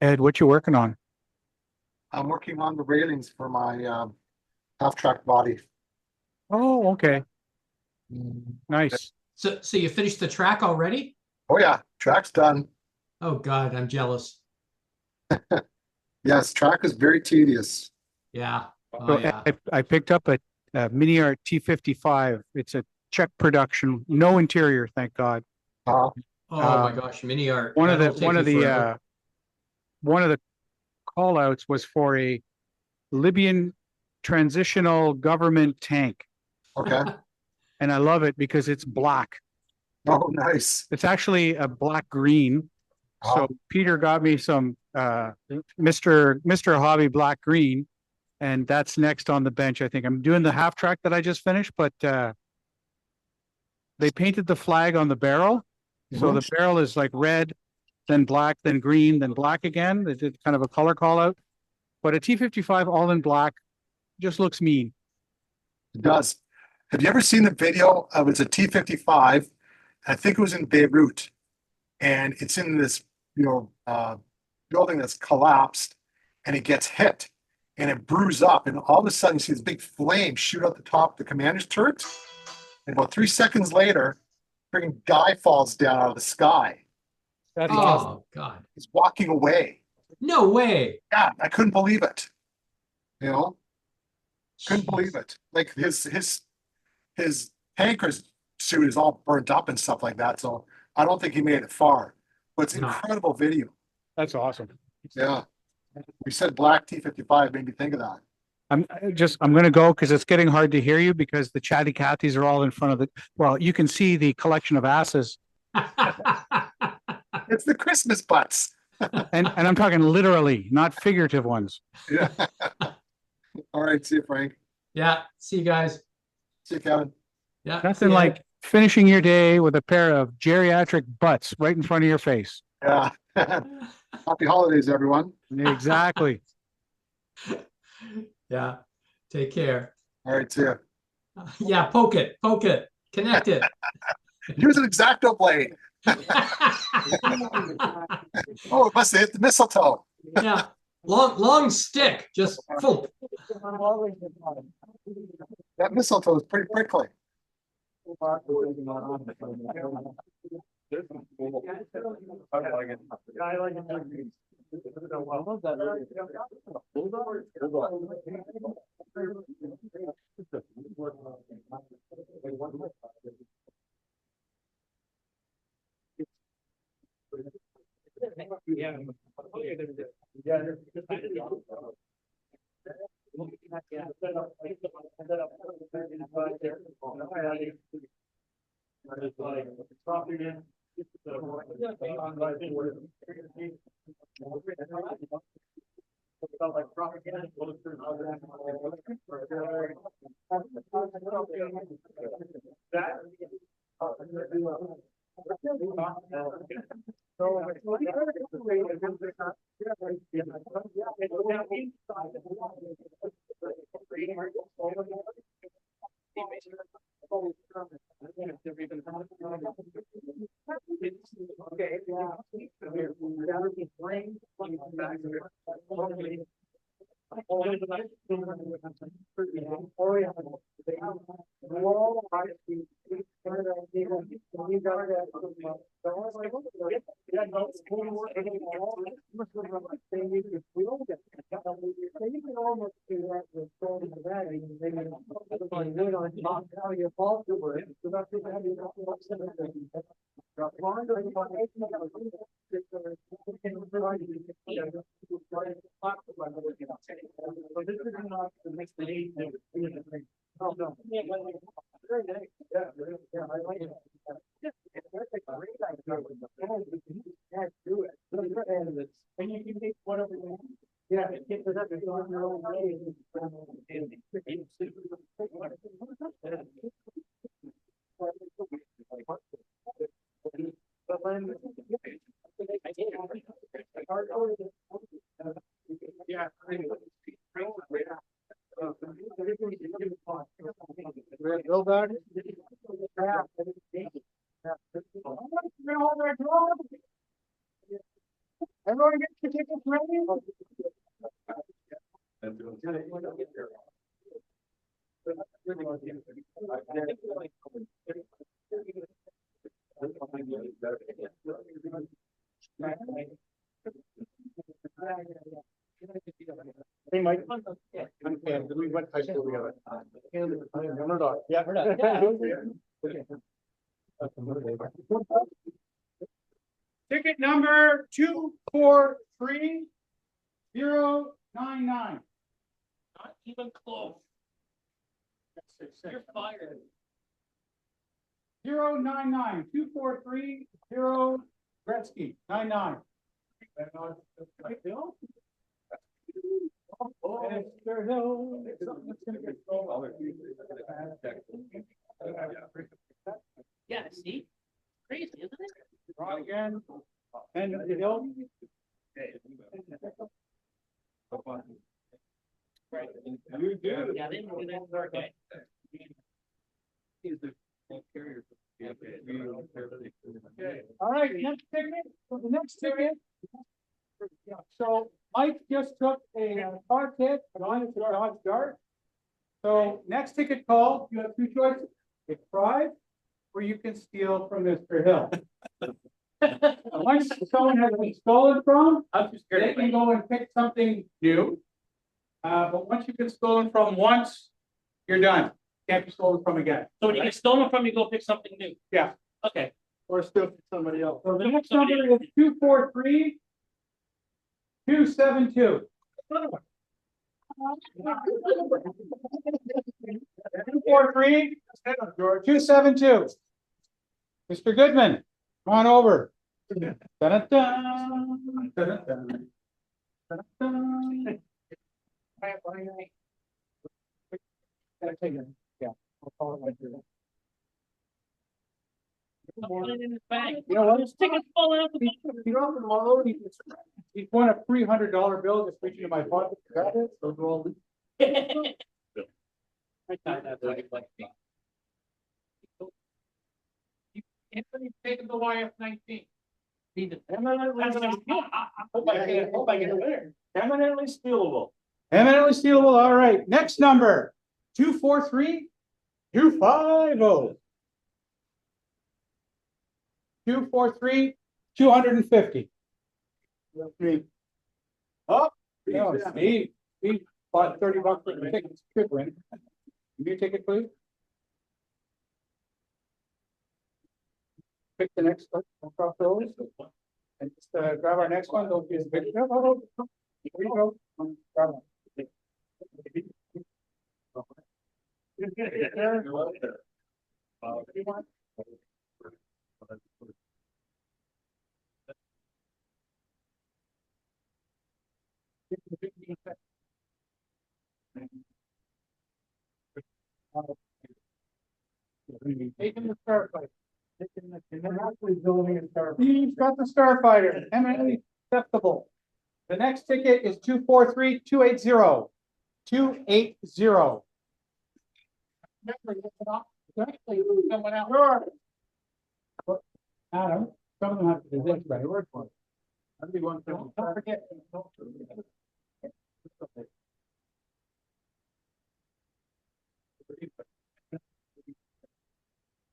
Ed, what you working on? I'm working on the railings for my half-track body. Oh, okay. Nice. So you finished the track already? Oh yeah, track's done. Oh God, I'm jealous. Yes, track is very tedious. Yeah. Oh So yeah. I picked up a Mini Art T55. It's a Czech production, no interior, thank God. Uh, Oh my gosh, mini art. One of That'll take you forever. one of the call outs was for a Libyan transitional government tank. okay. And I love it because it's black. Oh, nice. It's actually a black green. So Peter got me some Mr. Hobby black green, and that's next on the bench. I think I'm doing the half track that I just finished, but they painted the flag on the barrel. So the barrel is like red, then black, then green, then black again. They did kind of a color call out. But a T55 all in black just looks mean. It does. Have you ever seen the video of it's a T55? I think it was in Beirut, and it's in this building that's collapsed, and it gets hit, and it brews up, and all of a sudden you see this big flame shoot out the top of the commander's turret, and about 3 seconds later, freaking guy falls down out of the sky. Oh God. He's walking away. No way. Yeah, I couldn't believe it. You know, couldn't believe it. Like his tanker suit is all burnt up and stuff like that. So I don't think he made it far. But it's incredible video. That's awesome. Yeah. We said black T55 made me think of that. I'm going to go because it's getting hard to hear you because the chatty Cathys are all in front of the, well, you can see the collection of asses. It's the Christmas butts. and I'm talking literally, not figurative ones. Yeah. All right. See you, Frank. Yeah. See you guys. See you, Kevin. Yeah. Nothing like finishing your day with a pair of geriatric butts right in front of your face. Yeah. Happy holidays, everyone. Exactly. Yeah. Take care. All right. See you. Yeah. Poke it. Connect it. Use an X-Acto blade. Oh, it must have hit the mistletoe. Yeah. Long stick. Just boom. That mistletoe is pretty prickly. Everyone get your tickets ready? Hey, Mike. I'm Cam. We went to high school together. Yeah. Ticket number 243099. Not even close. You're fired. 099 2430 Gretzky 99. Yeah, see? Crazy, isn't it? Try again. And the hill. You do. Yeah, they didn't do that work. All right, next ticket. So the next ticket. So Mike just took a car tip and on it to Dodge Dart. So next ticket call, you have two choices. It's pride, or you can steal from Mr. Hill. Once someone has been stolen from, they can go and pick something new. But once you've been stolen from once, you're done. Can't be stolen from again. So when you get stolen from, you go pick something new. Yeah. Okay. Or steal from somebody else. So the next number is 243 272. 243 272. Mr. Goodman, come on over. Dun-dun-dun, dun-dun-dun, dun-dun-dun. Yeah, I'll call it right here. In his bag. You know what? Those tickets falling out the He's won a $300 bill just reaching in my pocket. Got it? Those are all. I thought that's what it was. Anthony taking the YF-19. Hope I get a winner. Eminently stealable. Eminently stealable. All right. Next number 243 250. 243 250. Oh, no, Steve bought $30 for the tickets. Good win. Give me a ticket, please. Pick the next one across those. And just grab our next one. Don't be as big. No. Here you go. Grab one. Taking the starfighter. He's got the starfighter, eminently acceptable. The next ticket is 243-280. 280. Someone out. Adam, some of them have to do this, right? Word for it. Everyone, don't forget.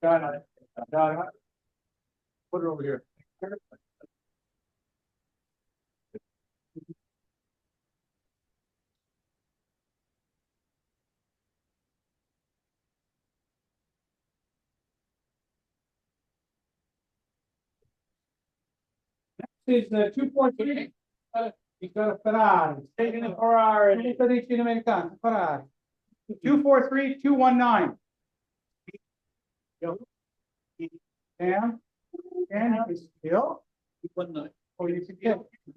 Got it. Put it over here. Next is 243. He's got a Ferrari. Taking a Ferrari. Ferrari. 243-219. Sam, is still. Oh, you can get. You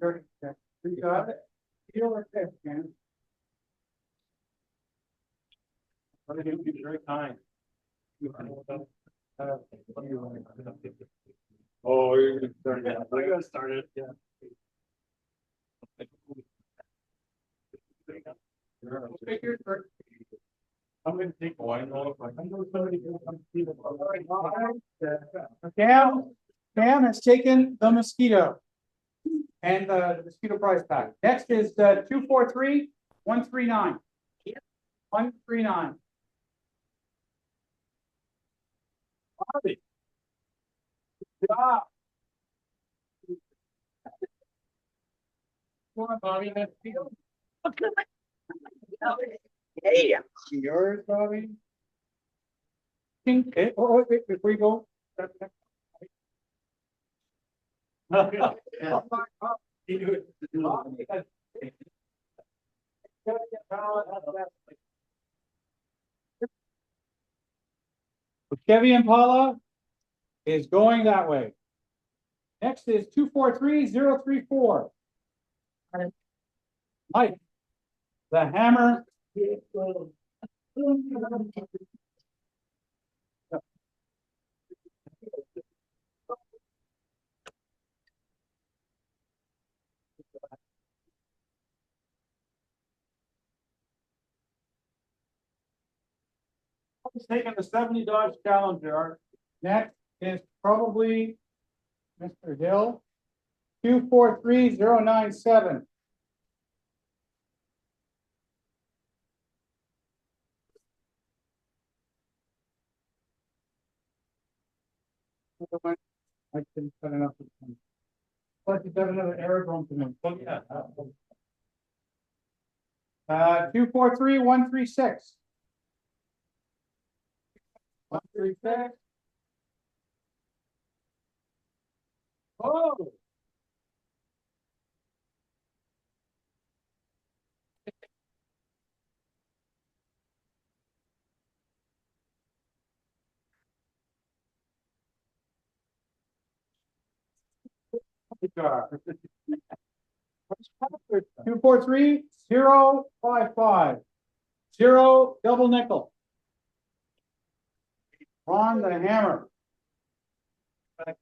got it. Feel or test, man. Very kind. Oh, you're gonna start it. I gotta start it. Yeah. I'm gonna take a wine roll. Cam has taken the mosquito and the mosquito prize pack. Next is 243-139. 139. Bobby. Good job. Come on, Bobby. Hey, yours, Bobby. Wait, before you go. Chevy Impala is going that way. Next is 243-034. Mike, the hammer. He's taking the 70 Dodge Challenger. Next is probably Mr. Hill. 243-097. I couldn't set enough. Plus, he's got another aerodrome to him. 243-136. 136. Oh. Guitar. 243-055. 0 double nickel. On the hammer. Here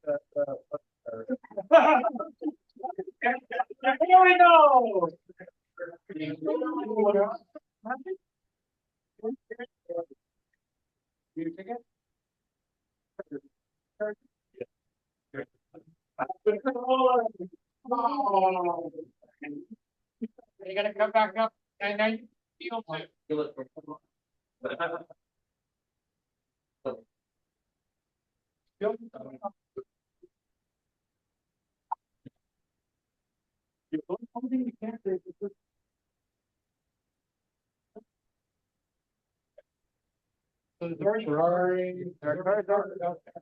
we go. You take it? Oh. You're gonna come back up and then you feel it. You can't So there's already Ferrari, their cars are out there.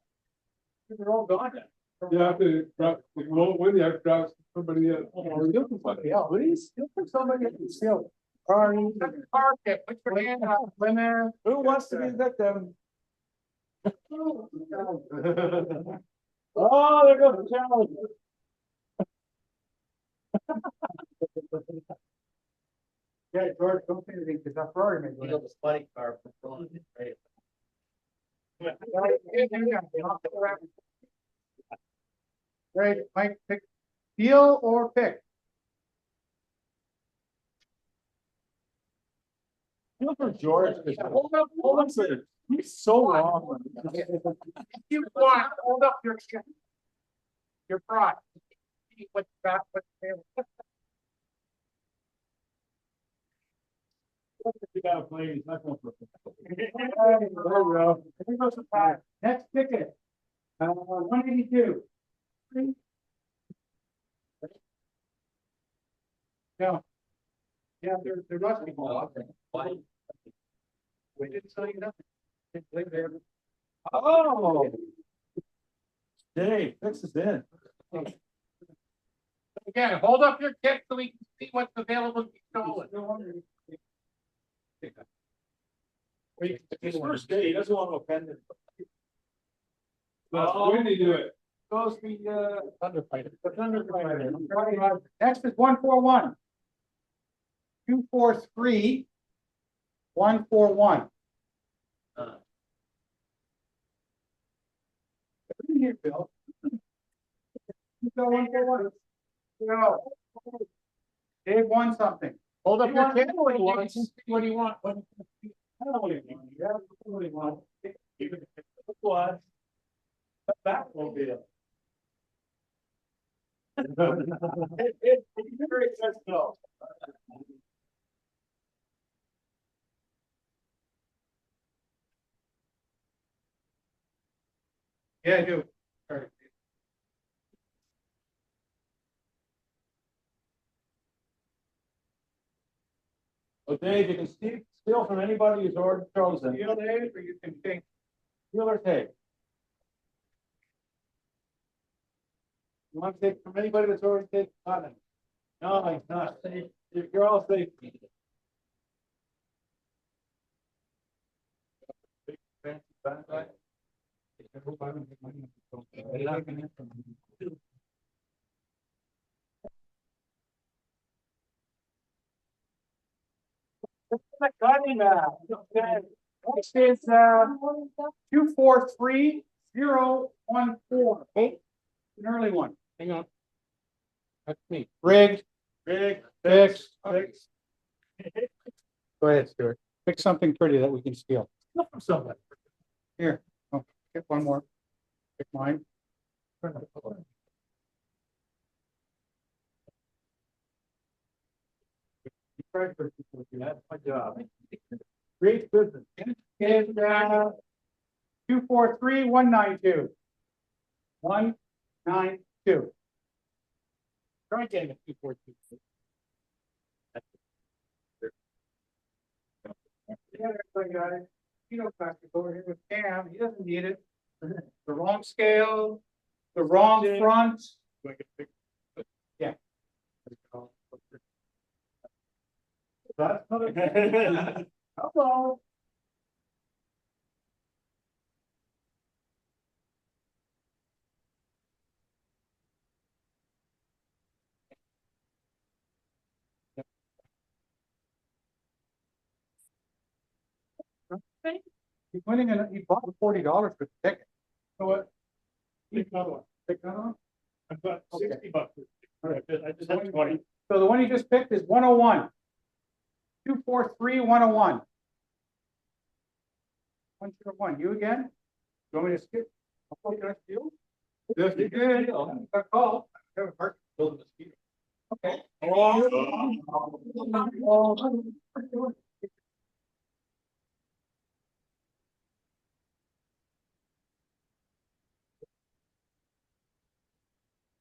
They're all gone now. You have to drop, when you have to drop somebody else. Steal from somebody else. What do you steal from somebody else? Steal. Ferrari. Park it, put your hand up, women. Who wants to be the victim? Oh, there goes the challenge. Yeah, George, don't say anything, because that Ferrari may go. The funny car. Right. Right, Mike, pick, steal or pick? Steal for George. Hold up, sir. He's so wrong. You want, hold up your pride. What's that, what's there? You gotta play, he's not going for it. There we go. Here goes the five. Next ticket. 182. Yeah. Yeah, there must be more. We didn't tell you nothing. Didn't play there. Oh. Dave, this is it. Again, hold up your kit so we can see what's available to be stolen. His first day, he doesn't want to offend him. When did he do it? Goes the Thunder Fighter. The Thunder Fighter. Next is 141. 243. 141. Here, Bill. Go 141. Go. Dave won something. Hold up your kid. What do you want? What do you want? I don't know what you want. Yeah, what do you want? What? That won't be it. It's very sensible. Yeah, I do. All right. Well, Dave, you can steal from anybody who's already chosen. Steal, Dave, or you can think. Steal or take. You want to take from anybody that's already taken? Nothing. No, it's not. You're all safe. Next is 243014. An early one. Hang on. That's me. Rigged. Fixed. Go ahead, Stuart. Pick something pretty that we can steal. Not from somebody. Here. Oh, pick one more. Pick mine. That's my job. Great business. And 243192. 192. Try getting a 242. Yeah, you don't have to go over here with Cam. He doesn't need it. The wrong scale, the wrong front. Yeah. That's not a hello. He's winning and he bought $40 for the ticket. So what? Pick another one. Pick another one? I've got $60. All right. I just had 20. So the one you just picked is 101. 243101. 101. You again? You want me to skip? Can I steal? Yes, you did. Got called. I have a heart to build a mosquito. Okay.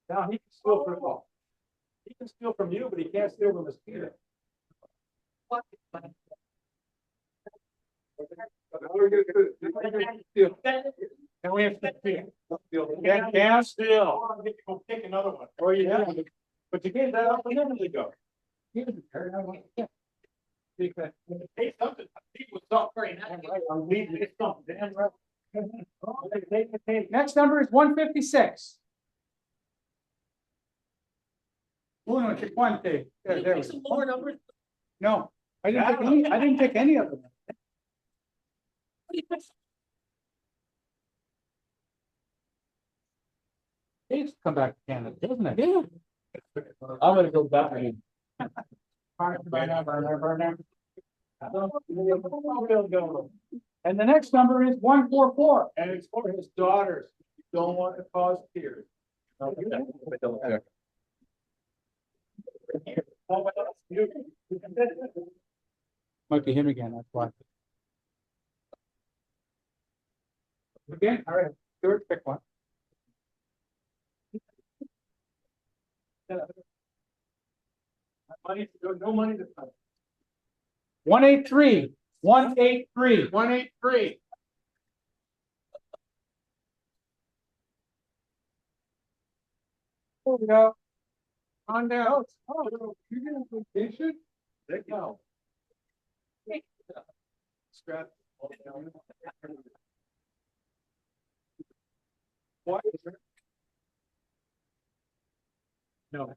Now he can steal from he can steal from you, but he can't steal from the mosquito. And we have to gas still. Go pick another one. Or you have, but you gave that up a minute ago. Hey, something. People stop very nice. I'm leaving it. Damn right. Next number is 156. Uno, cinquante. There we go. No, I didn't pick any of them. It's come back to Canada, doesn't it? Yeah. I'm gonna go back. And the next number is 144. And it's for his daughters. You don't want to cause tears. Might be him again, that's why. Again, all right, Stuart, pick one. Money, no money to play. 183. 183. 183. There we go. On down. Oh, you get a vacation? There you go. Scrap. What is it? No.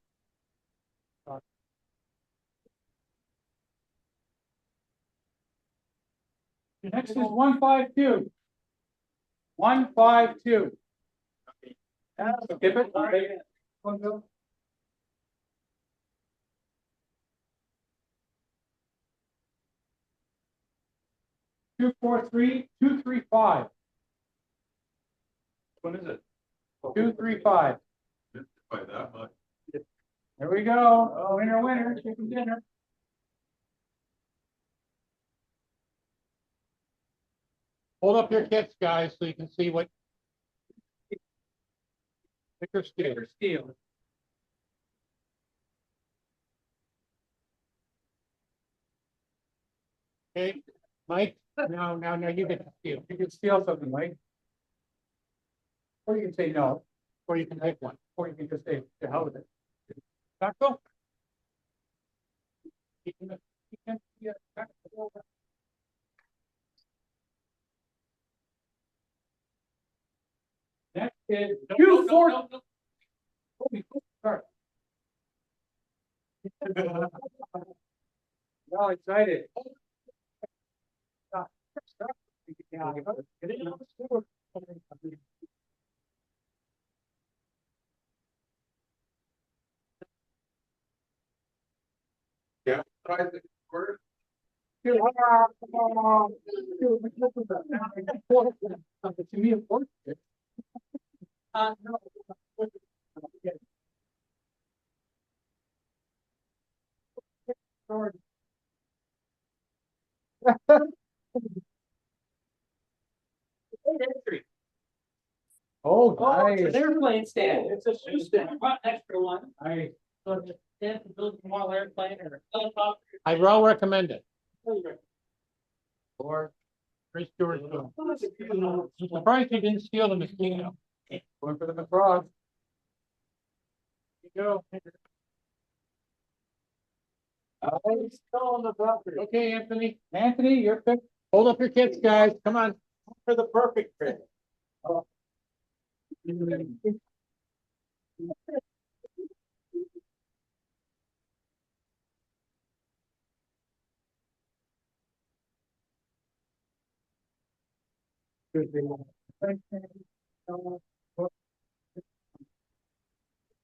Next is 152. 152. Skip it. One go. Two, 4, 3, 2, 3, 5. What is it? 2, 3, 5. By that much. There we go. Oh, winner, chicken dinner. Hold up your kits, guys, so you can see what. Thicker steel. Okay, Mike. No, you get to steal. You can steal something, Mike. Or you can say no, or you can pick one, or you can just say to hell with it. Taco? Next is 240. Well, excited. Yeah. To me, of course. No. Oh, nice. It's an airplane stand. It's a shoe stand. I brought an extra one. Nice. So to stand to build a small airplane or helicopter. I well recommend it. Or Chris Stewart. I'm surprised he didn't steal the mosquito. Going for the frog. Here you go. Okay, Anthony. Anthony, you're pick. Hold up your kits, guys. Come on. For the perfect fit. Oh.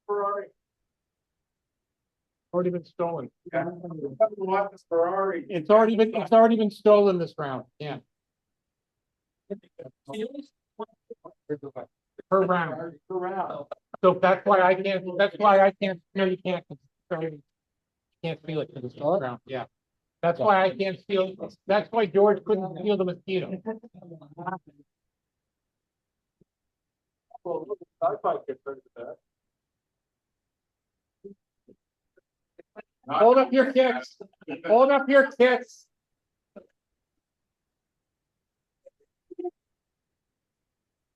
Ferrari. Already been stolen. Yeah. Ferrari. It's already been stolen this round. Yeah. Per round. So that's why I can't. No, you can't. Can't steal it for this round. Yeah. That's why I can't steal. That's why George couldn't steal the mosquito. Hold up your kits. Hold up your kits.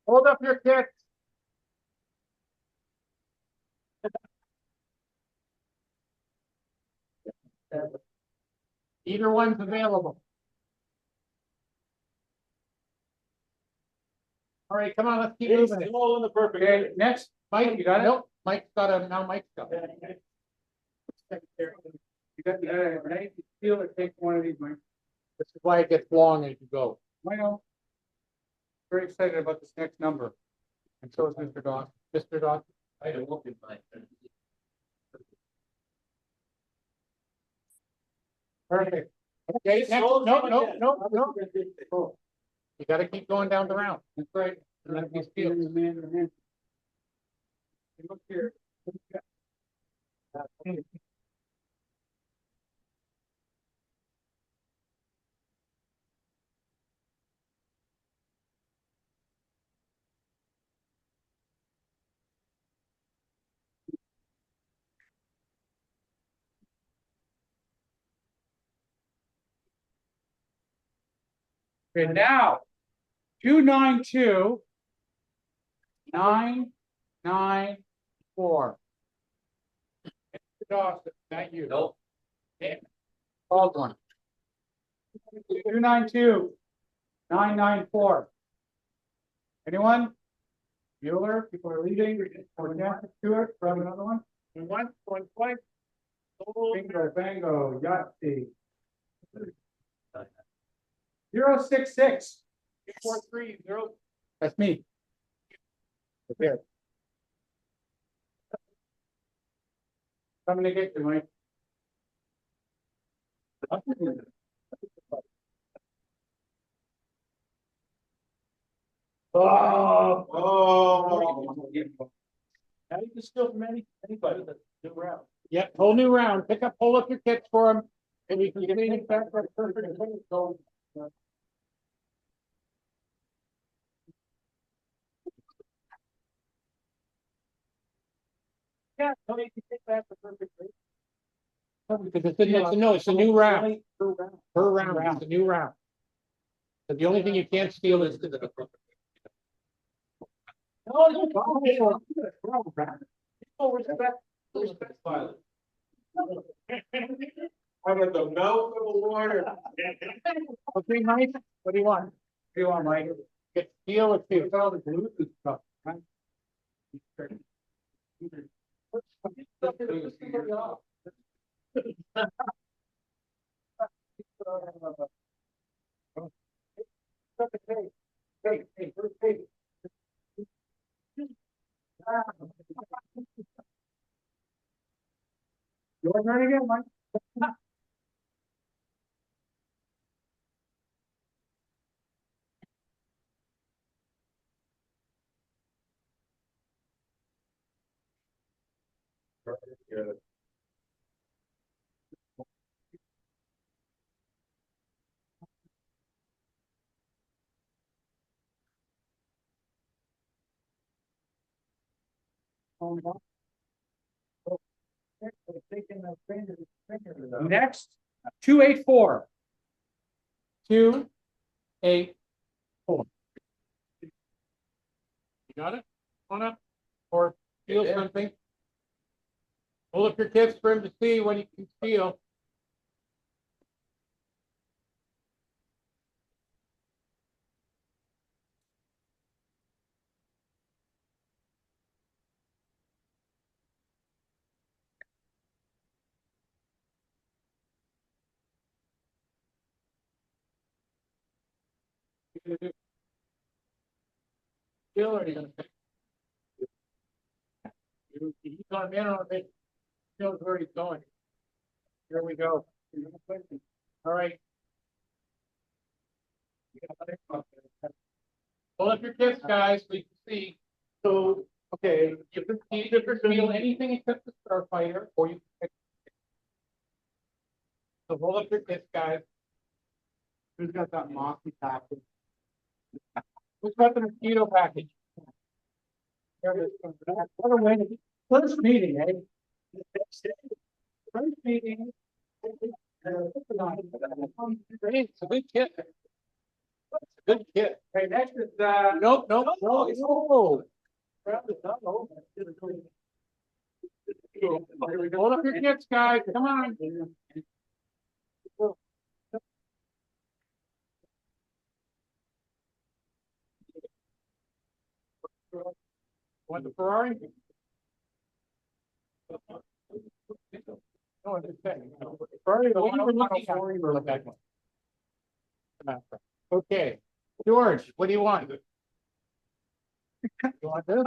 Hold up your kits. Either one's available. All right, come on, let's keep moving. It's all in the perfect. Okay, next, Mike, you got it? Nope, Mike's got it, now Mike's got it. You got it, right? You feel it, take one of these, Mike. This is why it gets long as you go. I know. Very excited about this next number. And so is Mr. Dawson. Mr. Dawson. I don't look at my. Perfect. Okay, next, no. You gotta keep going down the round. That's right. And let me feel. Look here. Okay, now 292 994. Mr. Dawson, not you. Nope. Yeah. Called one. 292 994. Anyone? Bueller, people are leaving. We're down to Stewart. Grab another one. One twice. Bingo, bango, Yahtzee. 066 430. That's me. Okay. Coming to get you, Mike. Now you can steal from anybody that's new round. Yep, whole new round. Hold up your kits for them. And we can get it back for perfect. So, Yeah, no, you can take that for perfect. because it's a new round. Per round, it's a new round. But the only thing you can't steal is the. Oh, respect violence. I'm at the mouth of the water. Okay, Mike, what do you want? What do you want, Mike? Get steel or two? All the Bluetooth stuff, right? Your turn again, Mike. Next, 284. 284. You got it? On up. Or feel something. Hold up your kits for him to see what he can feel. Feel or are you gonna pick? He's on in on it. Feels where he's going. Here we go. All right. Hold up your kits, guys, so you can see. So, okay, you can feel anything except the starfighter, or you can pick. So hold up your kits, guys. Who's got that mossy package? Who's got the mosquito package? There it is. What a way to- First meeting, eh? First meeting. It's a good kit. Good kid. Hey, next is, nope, nope, no, it's, oh. Hold up your kids, guys, come on. Want the Ferrari? No, it's okay. Ferrari, the one you were looking at. Look at one. Come on. Okay, George, what do you want? You want this?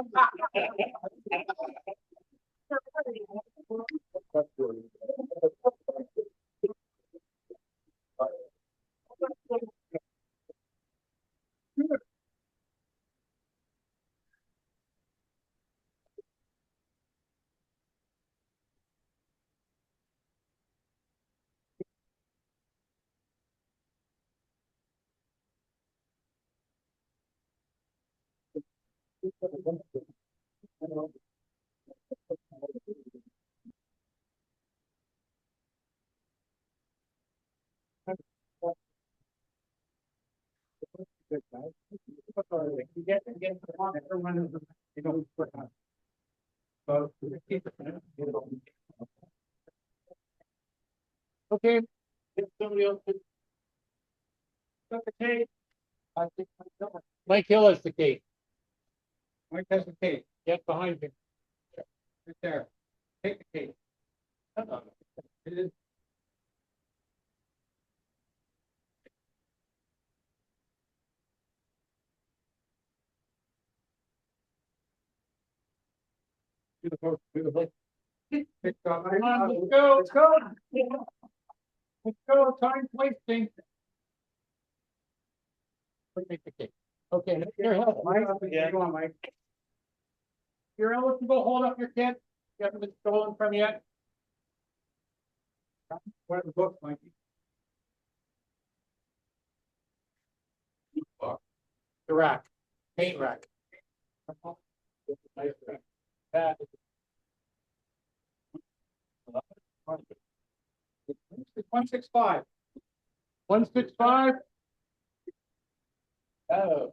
Okay. Somebody else. Got the cake. Mike Hill has the cake. Mike has the cake. Get behind him. Right there. Take the cake. It is. Beautiful, beautiful. Come on, let's go, let's go. Let's go, time wasting. Take the cake. Okay, your help, Mike. Yeah, go on, Mike. You're eligible, hold up your kid. You haven't been stolen from yet. Where are the books, Mikey? The rack, paint rack. Nice rack. That is 165. 165. Oh.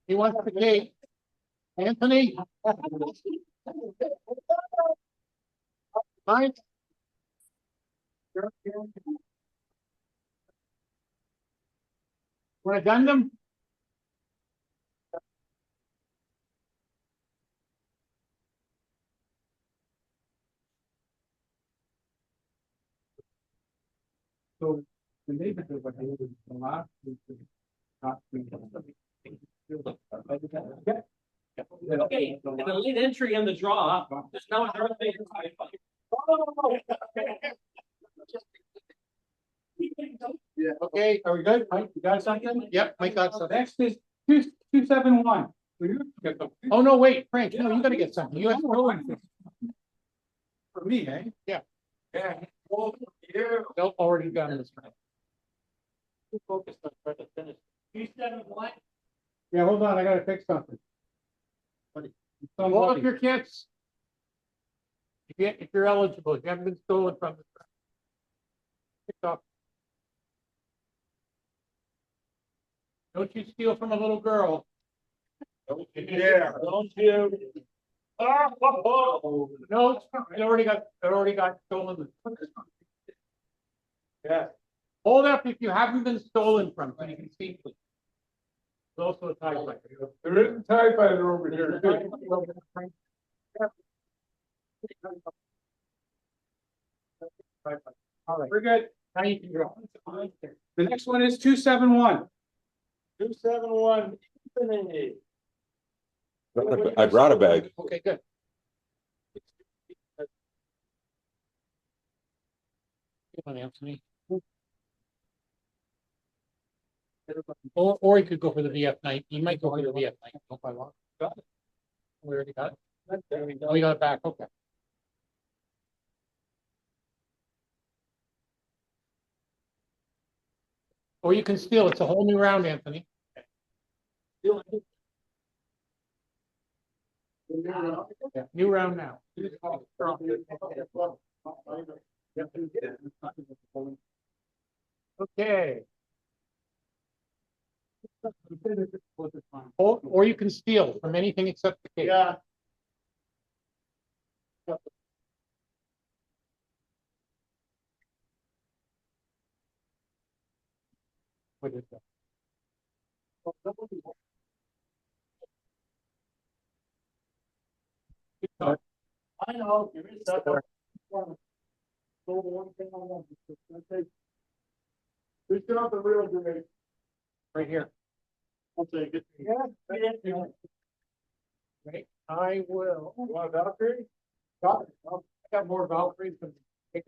He wants the cake. Anthony. Mike. Want a Gundam? So the neighborhood, what they did a lot. Okay, the lead entry in the draw, there's no birthday. Yeah, okay, are we good? Mike, you got something? Yep, Mike got something. Next is 271. Oh, no, wait, Frank, no, you gotta get something. You have to go in. For me, eh? Yeah. Yeah. Nope, already got this. Focus on trying to finish. 271. Yeah, hold on, I gotta fix something. Hold up your kids. If you're eligible, if you haven't been stolen from the. Pick up. Don't you steal from a little girl. Don't you dare. Don't you. Oh, no, it already got stolen. Yeah. Hold up if you haven't been stolen from, so you can see, please. There's also a TIE fighter. There is a TIE fighter over here. All right, we're good. Now you can go. The next one is 271. 271. I brought a bag. Okay, good. Come on, Anthony. Or he could go for the VF night. He might go for the VF night. Hope I want. Got it. We already got it. There we go. Oh, we got it back. Okay. Or you can steal. It's a whole new round, Anthony. Yeah, new round now. Okay. Or you can steal from anything except the cake. Yeah. What is that? I know, there is that. Who's got the real grade? Right here. I'll take it. Yeah. Right. I will. You want a Valkyrie? Got it. I got more Valkyries than. You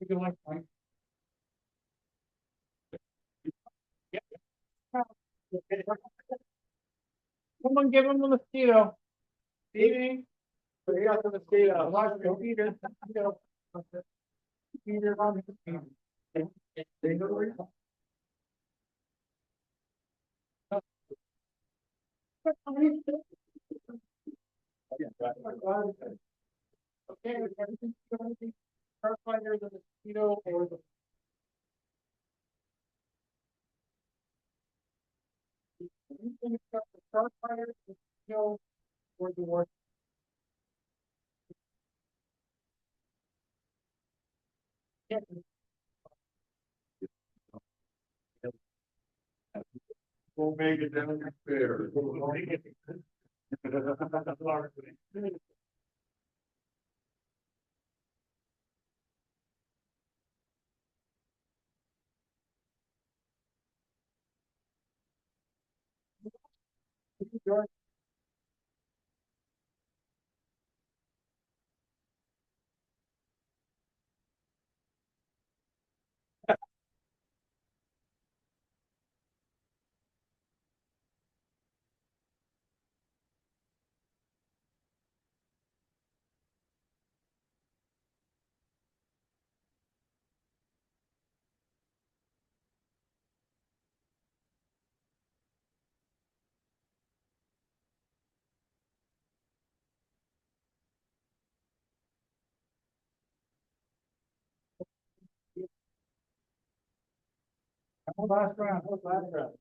can like mine. Someone give him the mosquito. Stevie. We got the mosquito. Peter. Peter on the mosquito. Okay, everything, Starfighter, the mosquito, or the. Anything except the Starfighter, the mosquito, or the war. We'll make it down your fair. Last round, last round.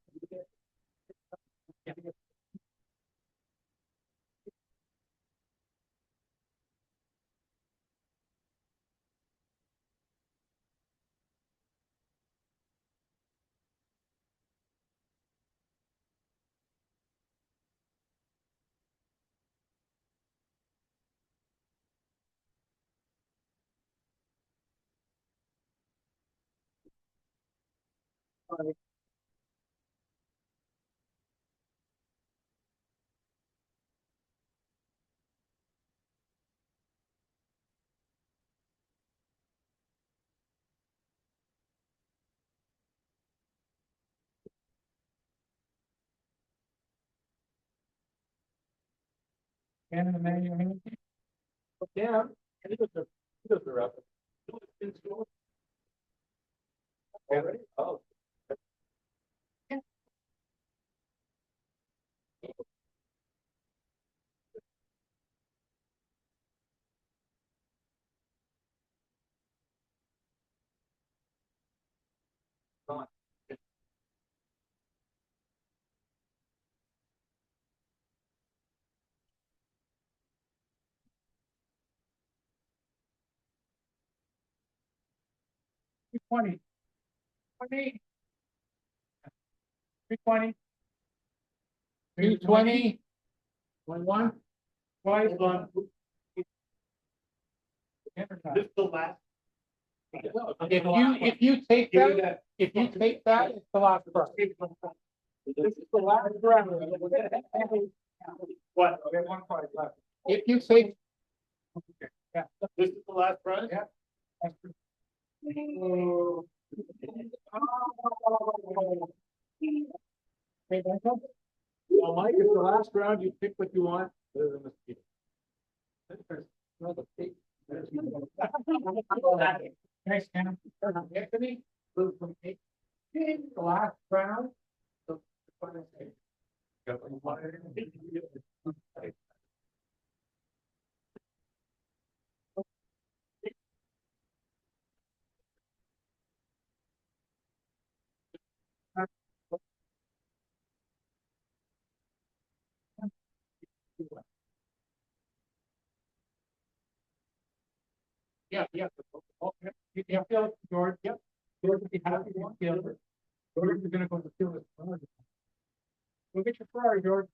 And the menu. Yeah. He does the rep. Already? Oh. $320. 320. 320. 21. Twice one. This is the last. If you take that, it's the last price. This is the last round. What? We have one prize left. If you take. Yeah. This is the last prize? Yeah. Well, Mike, it's the last round. You pick what you want. There's a mosquito. Thanks, Ken. Anthony. The last round. Yeah, yeah. Okay. You can feel it, George. Yep. George would be happy to feel it. George is gonna go to feel it. Go get your Ferrari, George.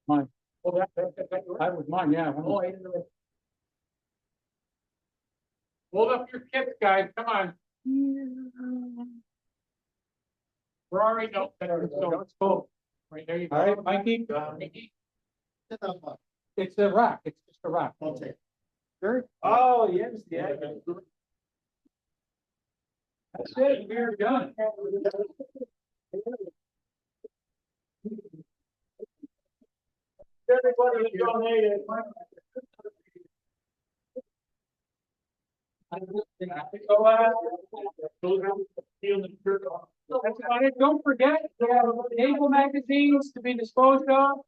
Mine. Oh, that was mine, yeah. Oh, I didn't know. Hold up your kits, guys, come on. Ferrari, no, so it's cool. Right there you go. All right, Mikey. It's a rock, it's just a rock. I'll take. Sure. Oh, yes, yeah. That's it, we're done. Everybody who donated. Don't forget, we have naval magazines to be disposed of.